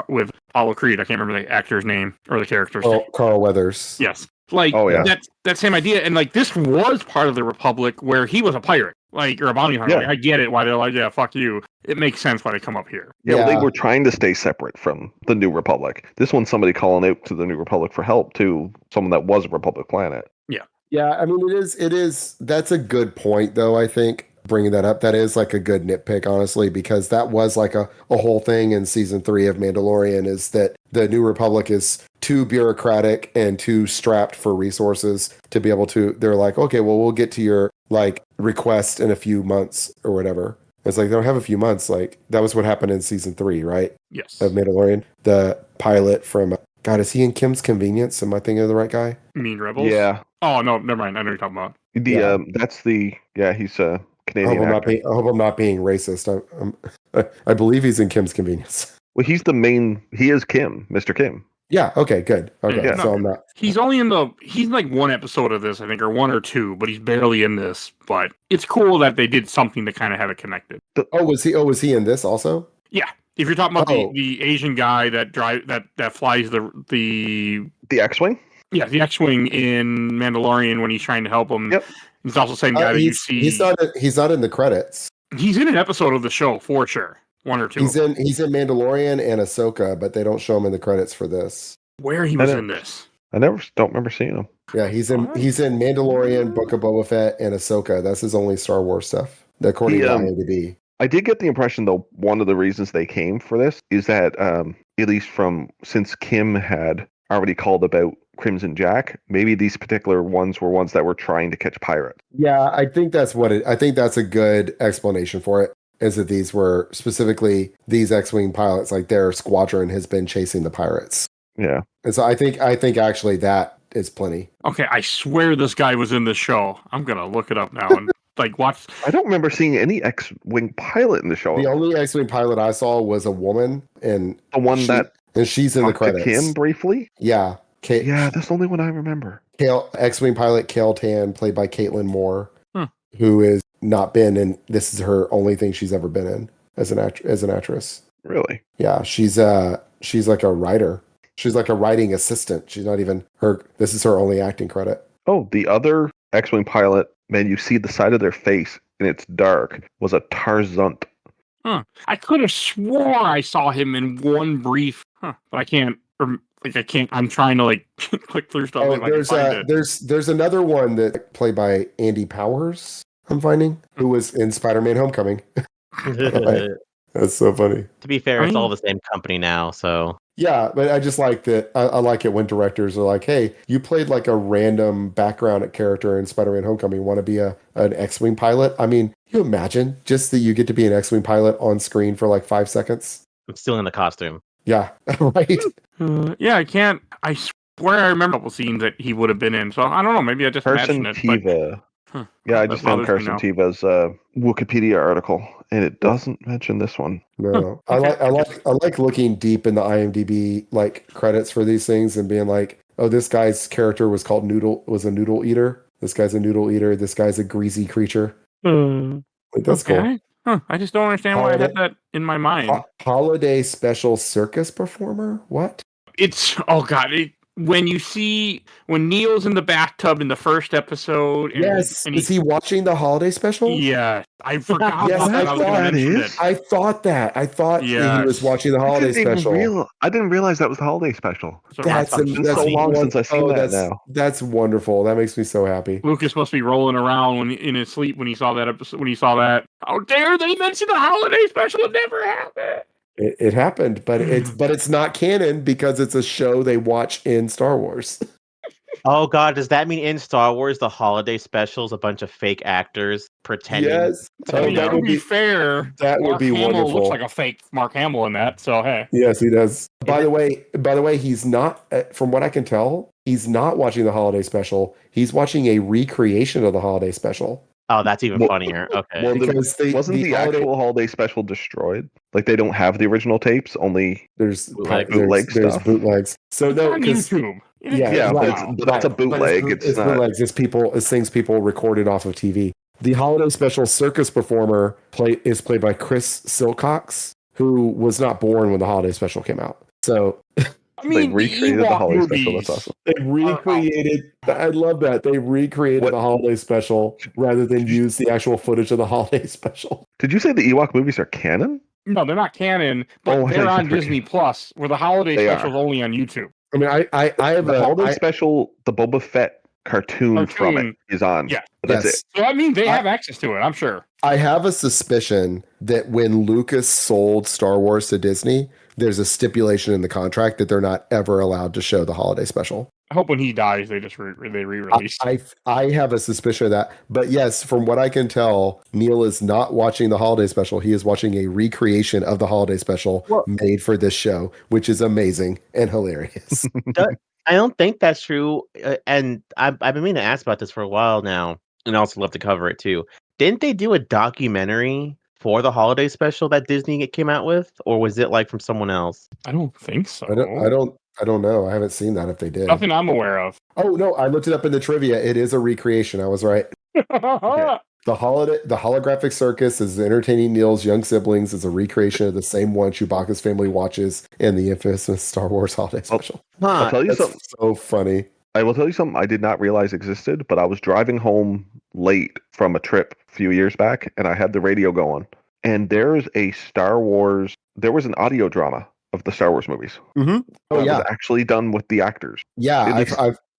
B: Apollo Creed, I can't remember the actor's name or the character's name.
D: Carl Weathers.
B: Yes. Like, that same idea. And, like, this was part of the Republic where he was a pirate, like, or a bounty hunter. Yeah. Like, I get it why they're like, yeah, fuck you. It makes sense why they come up here.
E: Yeah, well, they were trying to stay separate from the New Republic. This one's somebody calling out to the New Republic for help, too. Someone that was a Republic planet.
B: Yeah.
D: Yeah, I mean, it is. That's a good point, though, I think. bringing that up. That is like a good nitpick, honestly, because that was like a whole thing in season 3 of Mandalorian, is that the New Republic is too bureaucratic and too strapped for resources to be able to. They're like, okay, well, we'll get to your like request in a few months or whatever. It's like they don't have a few months. Like that was what happened in season 3, right?
B: Yes.
D: Of Mandalorian. The pilot from God, is he in Kim's Convenience? Am I thinking of the right guy?
B: You mean Rebels?
E: Yeah.
B: Oh no, never mind. I know what you're talking about.
E: He's a Canadian
D: I
E: actor.
D: hope I'm not being racist. I believe he's in Kim's Convenience.
E: Well, he's the main. He is Kim, Mr. Kim.
D: Yeah. Okay. Good. Okay.
E: Yeah.
D: So I'm not.
B: He's only he's like one episode of this, I think, or 1 or 2, but he's barely in this. But it's cool that they did something to kind of have it connected.
D: Was he in this also?
B: Yeah. If you're talking about
D: Oh.
B: the Asian guy that flies the
E: X-wing.
B: Yeah, the X-wing in Mandalorian when he's trying to help him.
E: Yep.
B: He's also the same guy that you see.
D: He's not in the credits.
B: He's in an episode of the show for sure. 1 or 2.
D: He's in Mandalorian and Ahsoka, but they don't show him in the credits for this.
B: Where he was in this.
E: I don't remember seeing him.
D: Yeah, he's in Mandalorian, Book of Boba Fett, and Ahsoka. That's his only Star Wars stuff, according to IMDb.
E: I did get the impression, though, one of the reasons they came for this is that, at least since Kim had already called about Crimson Jack, maybe these particular ones were ones that were trying to catch pirates.
D: Yeah, I think that's a good explanation for it, is that these were specifically these X-Wing pilots, like their squadron has been chasing the pirates.
E: Yeah.
D: And so I think actually that is plenty.
B: Okay, I swear this guy was in this show. I'm going to look it up now and watch.
E: I don't remember seeing any X-Wing pilot in the show.
D: The only X-Wing pilot I saw was a woman, and
E: The one that
D: and she's in the
E: talked to
D: credits.
E: Kim briefly?
D: Yeah.
E: Yeah, that's the only one I remember.
D: X-Wing pilot Kale Tan, played by Caitlin Moore,
B: Hmm.
D: who is not been in. This is her only thing she's ever been in as an actress.
E: Really?
D: Yeah, she's like a writer. She's like a writing assistant. She's not even her. This is her only acting credit.
E: Oh, the other X-Wing pilot, man, you see the side of their face and it's dark, was a Tarzunt.
B: Huh. I could have swore I saw him in one brief, but I can't. I'm trying to click through stuff.
D: Oh, there's another one that played by Andy Powers. I'm finding, who was in Spider-Man: Homecoming. That's so funny.
C: To be fair, it's all the same company now, so.
D: Yeah, but I just like that. I like it when directors are like, "Hey, you played like a random background character in Spider-Man: Homecoming. Want to be an X-Wing pilot?" I mean, you imagine just that you get to be an X-Wing pilot on screen for like 5 seconds.
C: I'm still in the costume.
D: Yeah, right.
B: Yeah, I can't. I swear I remember a couple scenes that he would have been in. So I don't know. Maybe I just imagined it.
E: Tiva. Yeah, I just found Carson Tiva's Wikipedia article, and it doesn't mention this one.
D: No, I like looking deep in the IMDb credits for these things and being like, oh, this guy's character was a noodle eater. This guy's a noodle eater. This guy's a greasy creature. That's cool.
B: Huh. I just don't understand why I had that in my mind.
D: Holiday special circus performer? What? When Neil's in the bathtub in the first episode. And is he watching the holiday special?
B: Yeah, I forgot.
D: Yes, I thought he was watching the holiday special.
E: I didn't realize that was the holiday special.
D: That's
E: been so long since I've seen that now.
D: That's wonderful. That makes me so happy.
B: Lucas must be rolling around in his sleep when he saw that episode. When he saw that, how dare they mention the holiday special? It never happened.
D: It happened, but it's not canon because it's a show they watch in Star Wars.
C: Oh God, does that mean in Star Wars the holiday specials a bunch of fake actors pretending?
D: Yes,
B: that would be fair.
D: That would be wonderful.
B: Looks like a fake Mark Hamill in that. So hey.
D: Yes, he does. By the way, he's not. From what I can tell, he's not watching the holiday special. He's watching a recreation of the holiday special.
C: Oh, that's even funnier. Okay.
E: Well, wasn't the actual holiday special destroyed? Like they don't have the original tapes. Only
D: there's
E: bootleg
D: there's
E: stuff.
D: bootlegs. So no,
B: on YouTube.
E: Yeah, but it's a bootleg.
D: It's not bootlegs. It's things people recorded off of TV. The holiday special circus performer is played by Chris Silcox, who was not born when the holiday special came out. So.
B: I mean,
E: they recreated the holiday special. That's awesome.
D: They recreated. I love that they recreated the holiday special rather than use the actual footage of the holiday special.
E: Did you say the Ewok movies are canon?
B: No, they're not canon, but they're on Disney Plus, where the holiday special is only on YouTube.
D: I mean, I have
E: the holiday special. The Boba Fett cartoon from it is on.
B: Yeah.
E: That's
D: Yes.
E: it.
B: So I mean, they have access to it, I'm sure.
D: I have a suspicion that when Lucas sold Star Wars to Disney, there's a stipulation in the contract that they're not ever allowed to show the holiday special.
B: I hope when he dies, they just re-release.
D: I have a suspicion of that. But yes, from what I can tell, Neil is not watching the holiday special. He is watching a recreation of the holiday special made for this show, which is amazing and hilarious.
C: I don't think that's true. And I've been meaning to ask about this for a while now, and I also love to cover it too. Didn't they do a documentary for the holiday special that Disney came out with, or was it like from someone else?
B: I don't think so.
D: I don't know. I haven't seen that if they did.
B: Nothing I'm aware of.
D: Oh no, I looked it up in the trivia. It is a recreation. I was right.
B: Yeah.
D: The holographic circus is entertaining Neil's young siblings as a recreation of the same one Chewbacca's family watches in the infamous Star Wars holiday special.
E: I'll tell you
D: That's
E: something.
D: so funny.
E: I will tell you something I did not realize existed, but I was driving home late from a trip a few years back, and I had the radio going. And there's a Star Wars. There was an audio drama of the Star Wars movies.
D: Mm-hmm. Oh
E: that
D: yeah,
E: was actually done with the actors.
D: yeah.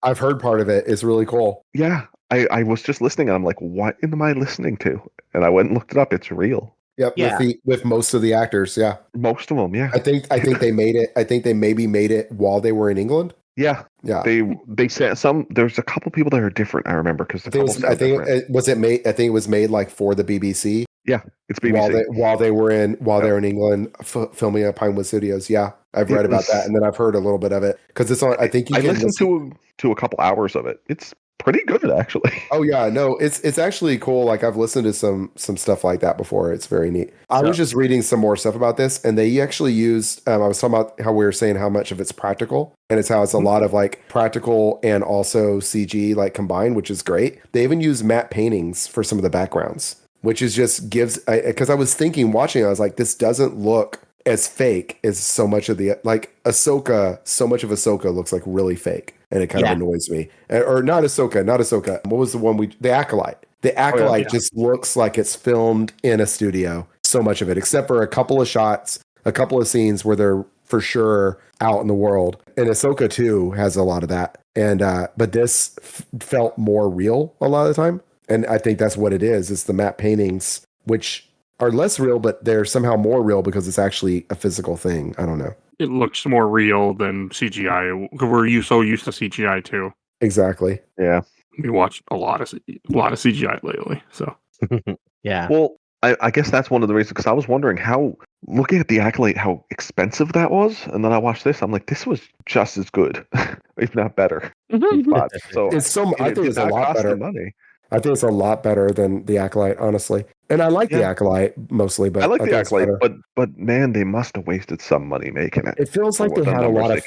D: I've heard part of it. It's really cool.
E: Yeah, I was just listening, and I'm like, what am I listening to? And I went and looked it up. It's real.
D: Yep.
C: Yeah.
D: With most of the actors. Yeah.
E: Most of them. Yeah.
D: I think they made it. I think they maybe made it while they were in England.
E: Yeah.
D: Yeah.
E: They said some. There's a couple people that are different. I remember because
D: I think it was made like for the BBC.
E: Yeah, it's BBC.
D: While they were in England filming at Pinewood Studios. Yeah, I've read about that, and then I've heard a little bit of it because it's on. I think I
E: listened to a couple hours of it. It's pretty good actually.
D: Oh yeah, no, it's actually cool. Like I've listened to some stuff like that before. It's very neat. I was just reading some more stuff about this, and they actually used. I was talking about how we were saying how much of it's practical, and it's how it's a lot of like practical and also CG like combined, which is great. They even use matte paintings for some of the backgrounds, which is just gives. Because I was thinking watching, I was like, this doesn't look as fake as so much of the like Ahsoka. So much of Ahsoka looks like really fake. And it kind of annoys me. Or not Ahsoka. What was the one The Acloyte. The Acloyte just looks like it's filmed in a studio. So much of it, except for a couple of shots, a couple of scenes where they're for sure out in the world. And Ahsoka too has a lot of that. And but this felt more real a lot of the time. And I think that's what it is. It's the matte paintings, which are less real, but they're somehow more real because it's actually a physical thing. I don't know.
B: It looks more real than CGI. We're so used to CGI too.
D: Exactly.
E: Yeah.
B: We watched a lot of CGI lately. So
C: Yeah.
E: Well, I guess that's one of the reasons because I was wondering looking at the Accolade, how expensive that was, and then I watched this. I'm like, this was just as good, if not better. But, so
D: It's so. I think it's a lot better.
E: Money.
D: I think it's a lot better than the Acloyte, honestly. And I like the Acloyte mostly, but
E: I like the Accolade,
D: better.
E: but man, they must have wasted some money making it.
D: It feels like they had a lot of.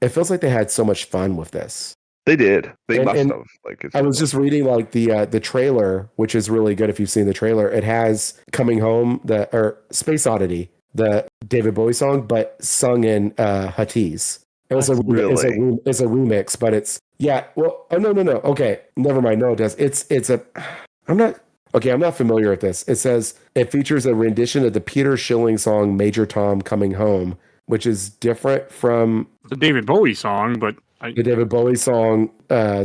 D: It feels like they had so much fun with this.
E: They did. They must have. Like,
D: I was just reading like the trailer, which is really good if you've seen the trailer. It has "Coming Home" or "Space Oddity," the David Bowie song, but sung in Huttese. It's a remix, but it's Well, oh no. Okay, never mind. No, it does. I'm not familiar with this. It says it features a rendition of the Peter Schilling song "Major Tom Coming Home," which is different from
B: the David Bowie song, but
D: the David Bowie song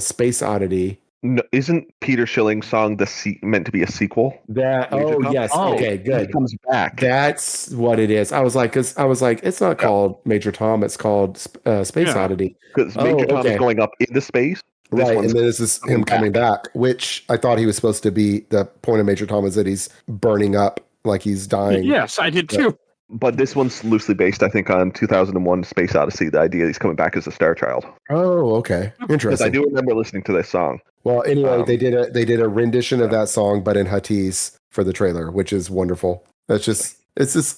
D: "Space Oddity."
E: No, isn't Peter Schilling's song meant to be a sequel?
D: Yes. Okay, good.
E: He comes back.
D: That's what it is. I was like, it's not called Major Tom. It's called Space Oddity.
E: Because Major Tom is going up into space.
D: Right, and then this is him coming back, which I thought he was supposed to be. The point of Major Tom is that he's burning up, like he's dying.
B: Yes, I did too.
E: But this one's loosely based, I think, on 2001: Space Odyssey. The idea he's coming back as a Star Child.
D: Oh, okay, interesting.
E: Because I do remember listening to this song.
D: Well, anyway, they did a rendition of that song, but in Huttese for the trailer, which is wonderful. It's just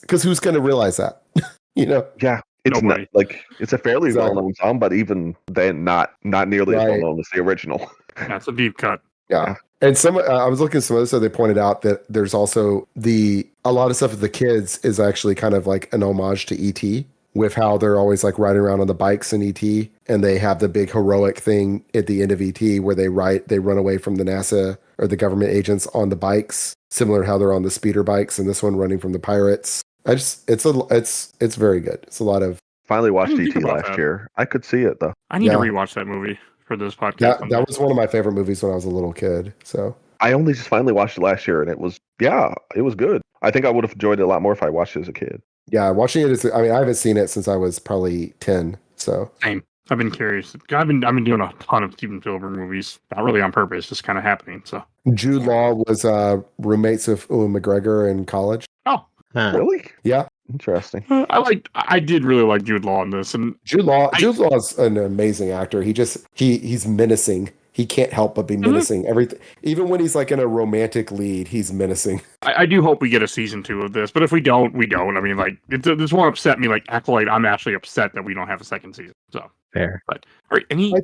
D: because who's going to realize that? Yeah.
E: It's not, like it's a fairly well-known song, but even then, not nearly as well-known as the original.
B: That's a deep cut.
D: Yeah. And I was looking at some other stuff. They pointed out that there's also a lot of stuff with the kids is actually kind of like an homage to E.T. with how they're always like riding around on the bikes in E.T. and they have the big heroic thing at the end of E.T. where they run away from the NASA or the government agents on the bikes, similar to how they're on the speeder bikes and this one running from the pirates. It's very good. It's a lot of.
E: Finally watched E.T. last year. I could see it though.
B: I need to rewatch that movie for this podcast.
D: That was one of my favorite movies when I was a little kid. So
E: I only just finally watched it last year, and it was good. I think I would have enjoyed it a lot more if I watched it as a kid.
D: yeah, watching it I haven't seen it since I was probably 10. So
B: Same. I've been curious. I've been doing a ton of Steven Spielberg movies, not really on purpose, just kind of happening. So
D: Jude Law was roommates with Ewan McGregor in college.
B: oh,
E: Really?
D: Yeah,
E: Interesting.
B: I did really like Jude Law in this, and
D: Jude Law's an amazing actor. He's menacing. He can't help but be menacing. Everything, even when he's like in a romantic lead, he's menacing.
B: I do hope we get a season 2 of this. But if we don't, we don't. I mean, like this won't upset me. Like Acloyte, I'm actually upset that we don't have a second season. So
C: Fair.
B: but all right,
D: I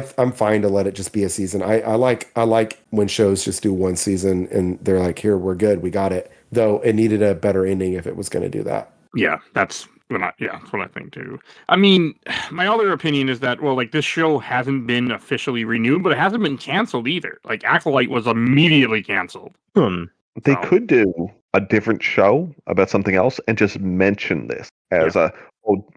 D: think I'm fine to let it just be a season. I like when shows just do one season and they're like, here, we're good, we got it. Though it needed a better ending if it was going to do that.
B: yeah, that's what I think too. I mean, my other opinion is that like this show hasn't been officially renewed, but it hasn't been canceled either. Like Acolyte was immediately canceled.
E: They could do a different show about something else and just mention this as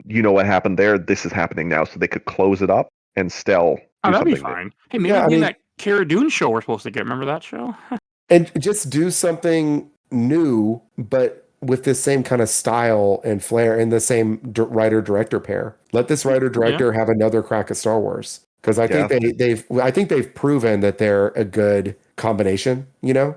E: you know what happened there? This is happening now, so they could close it up and still do
B: that'd be
E: something
B: fine. Hey, maybe that Cara Dune show we're supposed to get. Remember that show?
D: And just do something new, but with this same kind of style and flair and the same writer-director pair. Let this writer-director have another crack at Star Wars. Because I think they've proven that they're a good combination, you know?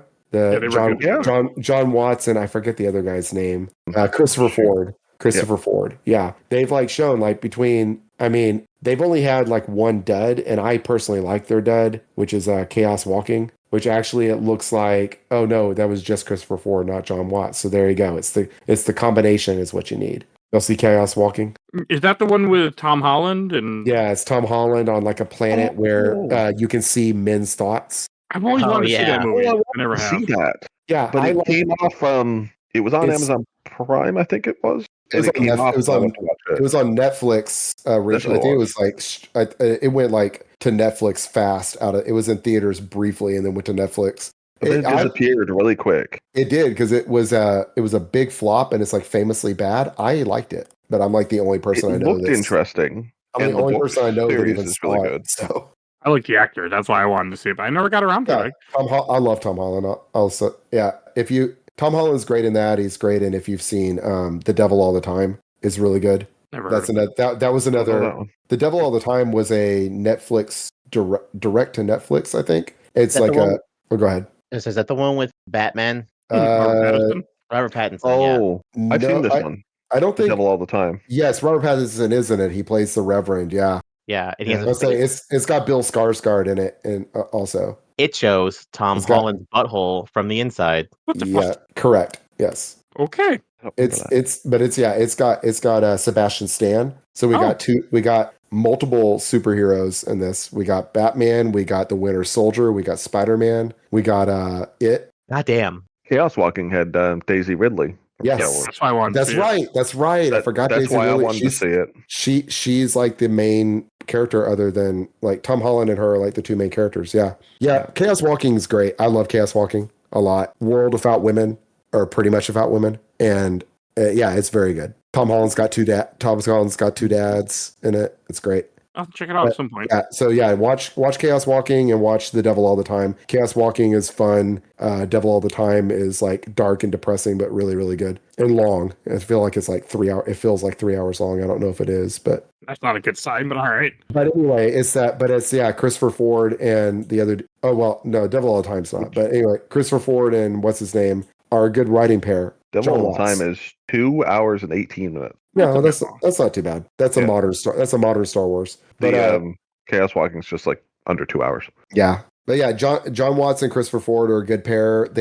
D: John Watts and I forget the other guy's name. Christopher Ford. Yeah. They've like shown like they've only had like one dud, and I personally like their dud, which is Chaos Walking, which actually it looks like, oh no, that was just Christopher Ford, not John Watts. So there you go. It's the combination is what you need. You'll see Chaos Walking.
B: Is that the one with Tom Holland? And
D: yeah, it's Tom Holland on like a planet where you can see men's thoughts.
B: I've always wanted to see that movie. I never have.
E: See that.
D: Yeah,
E: but it came off from. It was on Amazon Prime, I think it was. It was on Netflix originally. I think it was like it went like to Netflix fast. It was in theaters briefly and then went to Netflix. But it disappeared really quick.
D: It did because it was a big flop and it's like famously bad. I liked it, but I'm like the only person I know.
E: It looked interesting.
D: I'm the only person I know that even saw
E: really
D: it.
E: Good.
D: So
B: I like the actor. That's why I wanted to see it, but I never got around to it.
D: I love Tom Holland. Also, yeah. Tom Holland's great in that. He's great in if you've seen The Devil All the Time is really good.
B: Never
D: That's another. That was another. The Devil All the Time was a Netflix direct to Netflix. I think it's like a. Oh, go ahead.
C: Is that the one with Batman?
B: Robert
C: Pattinson.
E: Oh, yeah. I've seen this one.
D: I don't think
E: The Devil All the Time.
D: Yes, Robert Pattinson is in it. He plays the Reverend. Yeah.
C: Yeah, and
D: it's got Bill Skarsgård in it, and also
C: it shows Tom Holland's butthole from the inside.
B: What the fuck?
D: Yeah, correct. Yes.
B: Okay.
D: It's got Sebastian Stan. So we got multiple superheroes in this. We got Batman, we got the Winter Soldier, we got Spider-Man, we got It.
C: Goddamn.
E: Chaos Walking had Daisy Ridley.
D: Yes,
B: that's why I wanted to see it.
D: That's right. I forgot.
E: That's why I wanted to see it.
D: She's like the main character, other than like Tom Holland and her are like the two main characters. Yeah. Chaos Walking is great. I love Chaos Walking a lot. World Without Women, or pretty much without women, and it's very good. Tom Holland's got two dads in it. It's great.
B: I'll check it out at some point.
D: Yeah, so watch Chaos Walking and watch The Devil All the Time. Chaos Walking is fun. Devil All the Time is like dark and depressing, but really, really good and long. I feel like it's like 3 hours. It feels like 3 hours long. I don't know if it is, but
B: that's not a good sign. But all right.
D: But anyway, it's Christopher Ford and the other. Oh well, no, Devil All the Time's not. But anyway, Christopher Ford and what's his name are a good writing pair.
E: Devil All the Time is 2 hours and 18 minutes.
D: Yeah, that's not too bad. That's a modern Star Wars. But
E: Chaos Walking is just like under 2 hours.
D: Yeah, but yeah, John Watts and Christopher Ford are a good pair.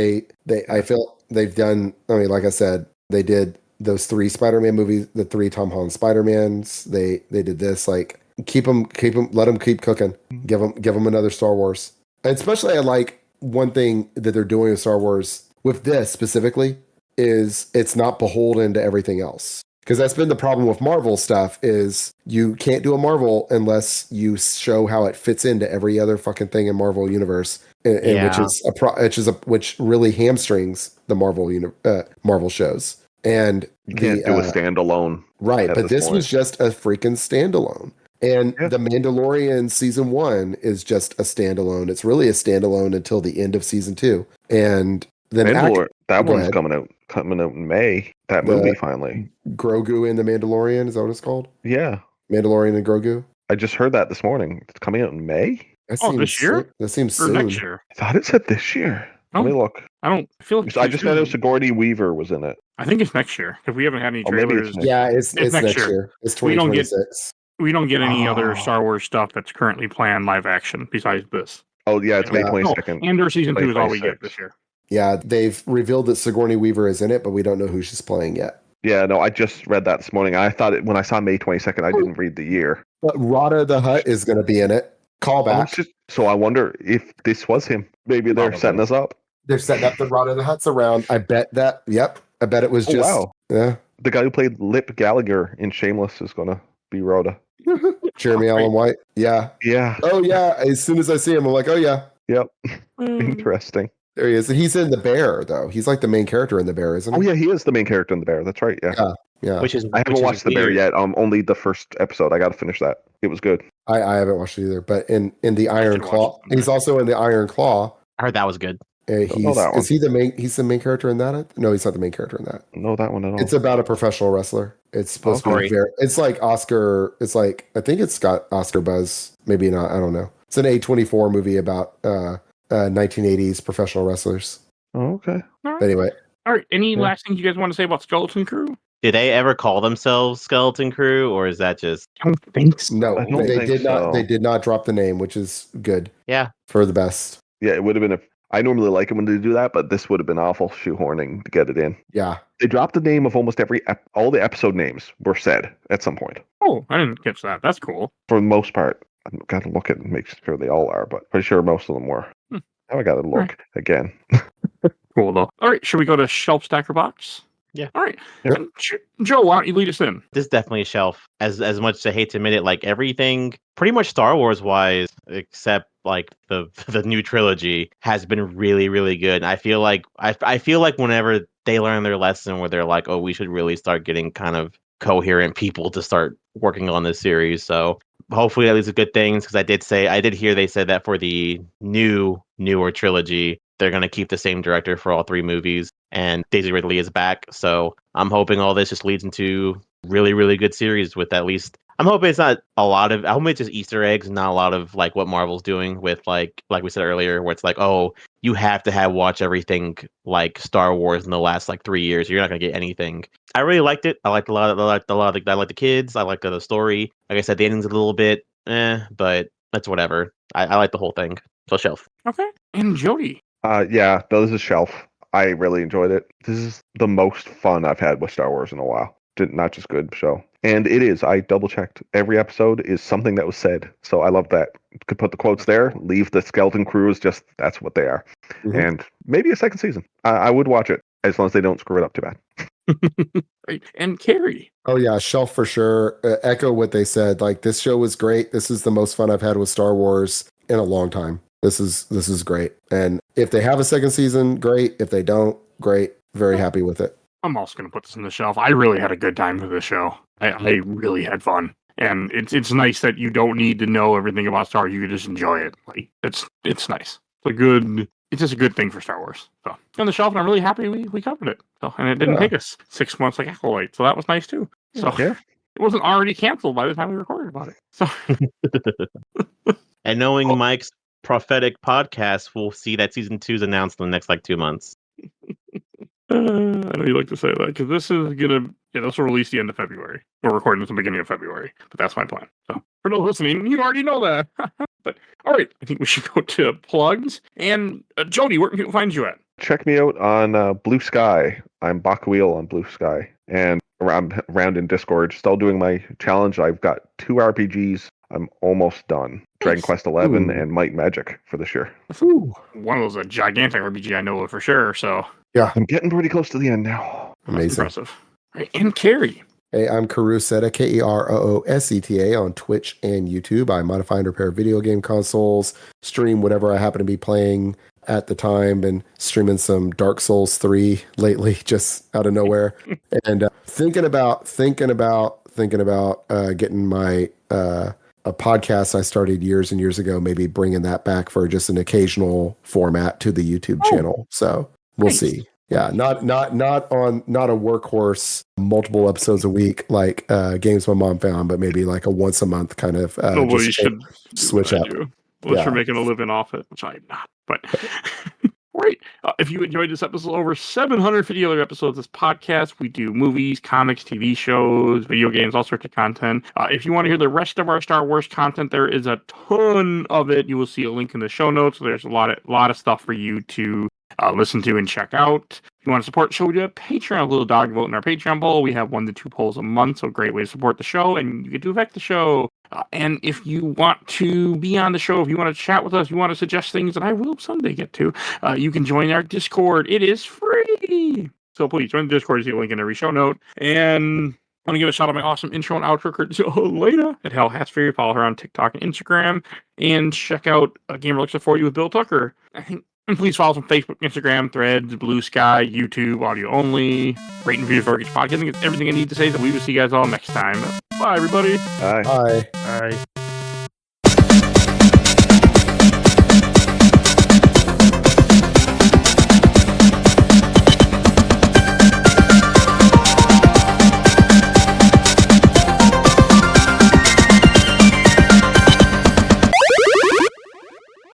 D: I feel they've done. I mean, like I said, they did those 3 Spider-Man movies, the 3 Tom Holland Spider-Mans. They did this. Like keep them, let them keep cooking. Give them another Star Wars. And especially, I like one thing that they're doing with Star Wars with this specifically is it's not beholden to everything else. Because that's been the problem with Marvel stuff is you can't do a Marvel unless you show how it fits into every other fucking thing in Marvel universe, which really hamstrings the Marvel shows. And
E: you can't do a standalone,
D: right? But this was just a freaking standalone, And
E: Yeah.
D: The Mandalorian season 1 is just a standalone. It's really a standalone until the end of season 2. And then
E: Mandalore, that
D: Go
E: one's
D: ahead.
E: coming out in May. That
D: The-
E: movie finally.
D: Grogu and the Mandalorian, is that what it's called?
E: Yeah.
D: Mandalorian and Grogu?
E: I just heard that this morning. It's coming out in May?
D: That
B: Oh,
D: seems
B: this year?
D: That seems
B: Or
D: soon.
B: next year?
E: I thought it said this year. Let me
B: Oh.
E: look.
B: I feel like it's
E: I
B: too
E: just found out
B: soon.
E: Sigourney Weaver was in it.
B: I think it's next year because we haven't had any
E: Or maybe it's
B: trailers.
E: next
D: Yeah, it's
B: It's
D: next
B: next
D: year.
B: year.
D: It's
B: We don't get-
D: 2026.
B: We don't get any other
E: Oh.
B: Star Wars stuff that's currently planned live action besides this.
E: Oh, yeah, it's May
D: Yeah.
E: 22nd.
B: Andor season 2 is all we
E: 2026.
B: get this year.
D: Yeah, they've revealed that Sigourney Weaver is in it, but we don't know who she's playing yet.
E: Yeah, no, I just read that this morning. I thought when I saw May 22nd, I didn't read the year.
D: But Rada the Hutt is going to be in it. Callback.
E: So I wonder if this was him. Maybe they're
C: Probably.
E: setting us up.
D: They're setting up the Rada the Hutt's around. I bet that. Yep. I bet it was
E: Oh,
D: just.
E: wow.
D: Yeah.
E: The guy who played Lip Gallagher in Shameless is going to be Rhoda.
D: Jeremy Allen White. Yeah.
E: Yeah.
D: Oh, yeah. As soon as I see him, I'm like, oh, yeah.
E: Yep.
B: Mm.
E: Interesting.
D: There he is. And he's in The Bear, though. He's like the main character in The Bear, isn't he?
E: Oh, yeah, he is the main character in The Bear. That's right. Yeah.
D: Yeah.
C: Which is
E: I haven't watched The Bear
C: weird.
E: yet. Only the first episode. I got to finish that. It was good.
D: I haven't watched it either. But in the Iron
B: did watch
D: Claw,
B: it.
D: he's also in the Iron Claw.
C: I heard that was good.
E: Don't know that one.
D: Is he the main? He's the main character in that? No, he's not the main character in that.
E: No, that one at all.
D: It's about a professional wrestler. It's supposed to be
C: Sorry.
D: very. It's like Oscar. It's like I think it's got Oscar buzz. Maybe not. I don't know. It's an A24 movie about 1980s professional wrestlers.
E: Oh, okay.
D: Anyway,
B: All right. Any
E: Yeah.
B: last things you guys want to say about Skeleton Crew?
C: Did they ever call themselves Skeleton Crew, or is that just
B: I don't think so.
D: no,
E: I don't
D: they
E: think
D: did not.
E: so.
D: They did not drop the name, which is good
C: yeah?
D: for the best.
E: Yeah, it would have been I normally like it when they do that, but this would have been awful shoehorning to get it in.
D: Yeah,
E: They dropped the name of almost all the episode names were said at some point.
B: Oh, I didn't catch that. That's cool.
E: For the most part. I've got to look at and make sure they all are, but pretty sure most of them were.
B: Hmm.
E: Now I got to look
B: Right.
E: again.
B: Cool though. All right. Should we go to Shelf Stacker Box?
C: Yeah.
B: All right.
D: Yep.
B: And Joe, why don't you lead us in?
C: This is definitely a shelf. As much as I hate to admit it, like everything, pretty much Star Wars wise, except like the new trilogy, has been really, really good. I feel like whenever they learn their lesson, where they're like, oh, we should really start getting kind of coherent people to start working on this series. So hopefully that leads to good things, because I did hear they said that for the newer trilogy, they're going to keep the same director for all 3 movies, and Daisy Ridley is back. So I'm hoping all this just leads into really, really good series with at least. I'm hoping it's not a lot of. I hope it's just Easter eggs, not a lot of like what Marvel's doing with like we said earlier, where it's like, oh, you have to watch everything like Star Wars in the last like 3 years. You're not gonna get anything. I really liked it. I liked I liked the kids. I liked the story. Like I said, the ending's a little bit, but that's whatever. I like the whole thing. So shelf.
B: Okay. And Jody.
E: Yeah, this is Shelf. I really enjoyed it. This is the most fun I've had with Star Wars in a while. Not just good show. And it is. I double checked. Every episode is something that was said. So I love that. Could put the quotes there. Leave the Skeleton Crew as just that's what they are.
D: Mhm.
E: And maybe a second season. I would watch it as long as they don't screw it up too bad.
B: Right. And Kerry.
D: Oh yeah, shelf for sure. Echo what they said. Like this show was great. This is the most fun I've had with Star Wars in a long time. This is great. And if they have a second season, great. If they don't, great. Very happy with it.
B: I'm also going to put this in the shelf. I really had a good time with this show. I really had fun. And it's nice that you don't need to know everything about Star Wars. You can just enjoy it. Like it's nice. It's just a good thing for Star Wars. So on the shelf, and I'm really happy we covered it. So and it didn't take us 6 months like Acloyte. So that was nice too. So
E: Yeah.
B: it wasn't already canceled by the time we recorded about it. So
C: And knowing Mike's prophetic podcast, we'll see that season 2 is announced in the next like 2 months.
B: I know you like to say that because this will release the end of February. We're recording at the beginning of February, but that's my plan. So for those listening, you already know that. But all right, I think we should go to plugs. And Jody, where can people find you at?
E: Check me out on Blue Sky. I'm Bakuil on Blue Sky. And around in Discord, still doing my challenge. I've got 2 RPGs. I'm almost done. Dragon Quest 11 and Might Magic for this year.
D: Ooh.
B: One of those a gigantic RPG I know of for sure. So
E: I'm getting pretty close to the end now.
B: that's
D: Amazing.
B: impressive. All right, and Kerry.
D: Hey, I'm Karuseta, Kerooseta on Twitch and YouTube. I modify and repair video game consoles, stream whatever I happen to be playing at the time. Been streaming some Dark Souls 3 lately, just out of nowhere. And thinking about getting my a podcast I started years and years ago, maybe bringing that back for just an occasional format to the YouTube channel. So we'll see. Yeah, not a workhorse, multiple episodes a week like Games My Mom Found, but maybe like a once a month kind of
B: Nobody should
D: switch up.
B: Unless you're making a living off it, which I'm not. But great. If you enjoyed this episode, over 750 other episodes of this podcast. We do movies, comics, TV shows, video games, all sorts of content. If you want to hear the rest of our Star Wars content, there is a ton of it. You will see a link in the show notes. So there's a lot of stuff for you to listen to and check out. If you want to support the show, we do have Patreon, a little dog vote in our Patreon poll. We have 1 to 2 polls a month, so a great way to support the show, and you get to affect the show. And if you want to be on the show, if you want to chat with us, you want to suggest things that I will someday get to, you can join our Discord. It is free. So please join the Discord. You see a link in every show note. And I want to give a shout out to my awesome intro and outro courtesy of Elena at Hell Hatsfairy. Follow her on TikTok and Instagram. And check out Gamer Looks For You with Bill Tucker. And please follow us on Facebook, Instagram, Threads, Blue Sky, YouTube, audio only. Rate and review for each podcast. I think it's everything I need to say. So we will see you guys all next time. Bye, everybody.
E: Bye.
D: Bye.
C: Bye.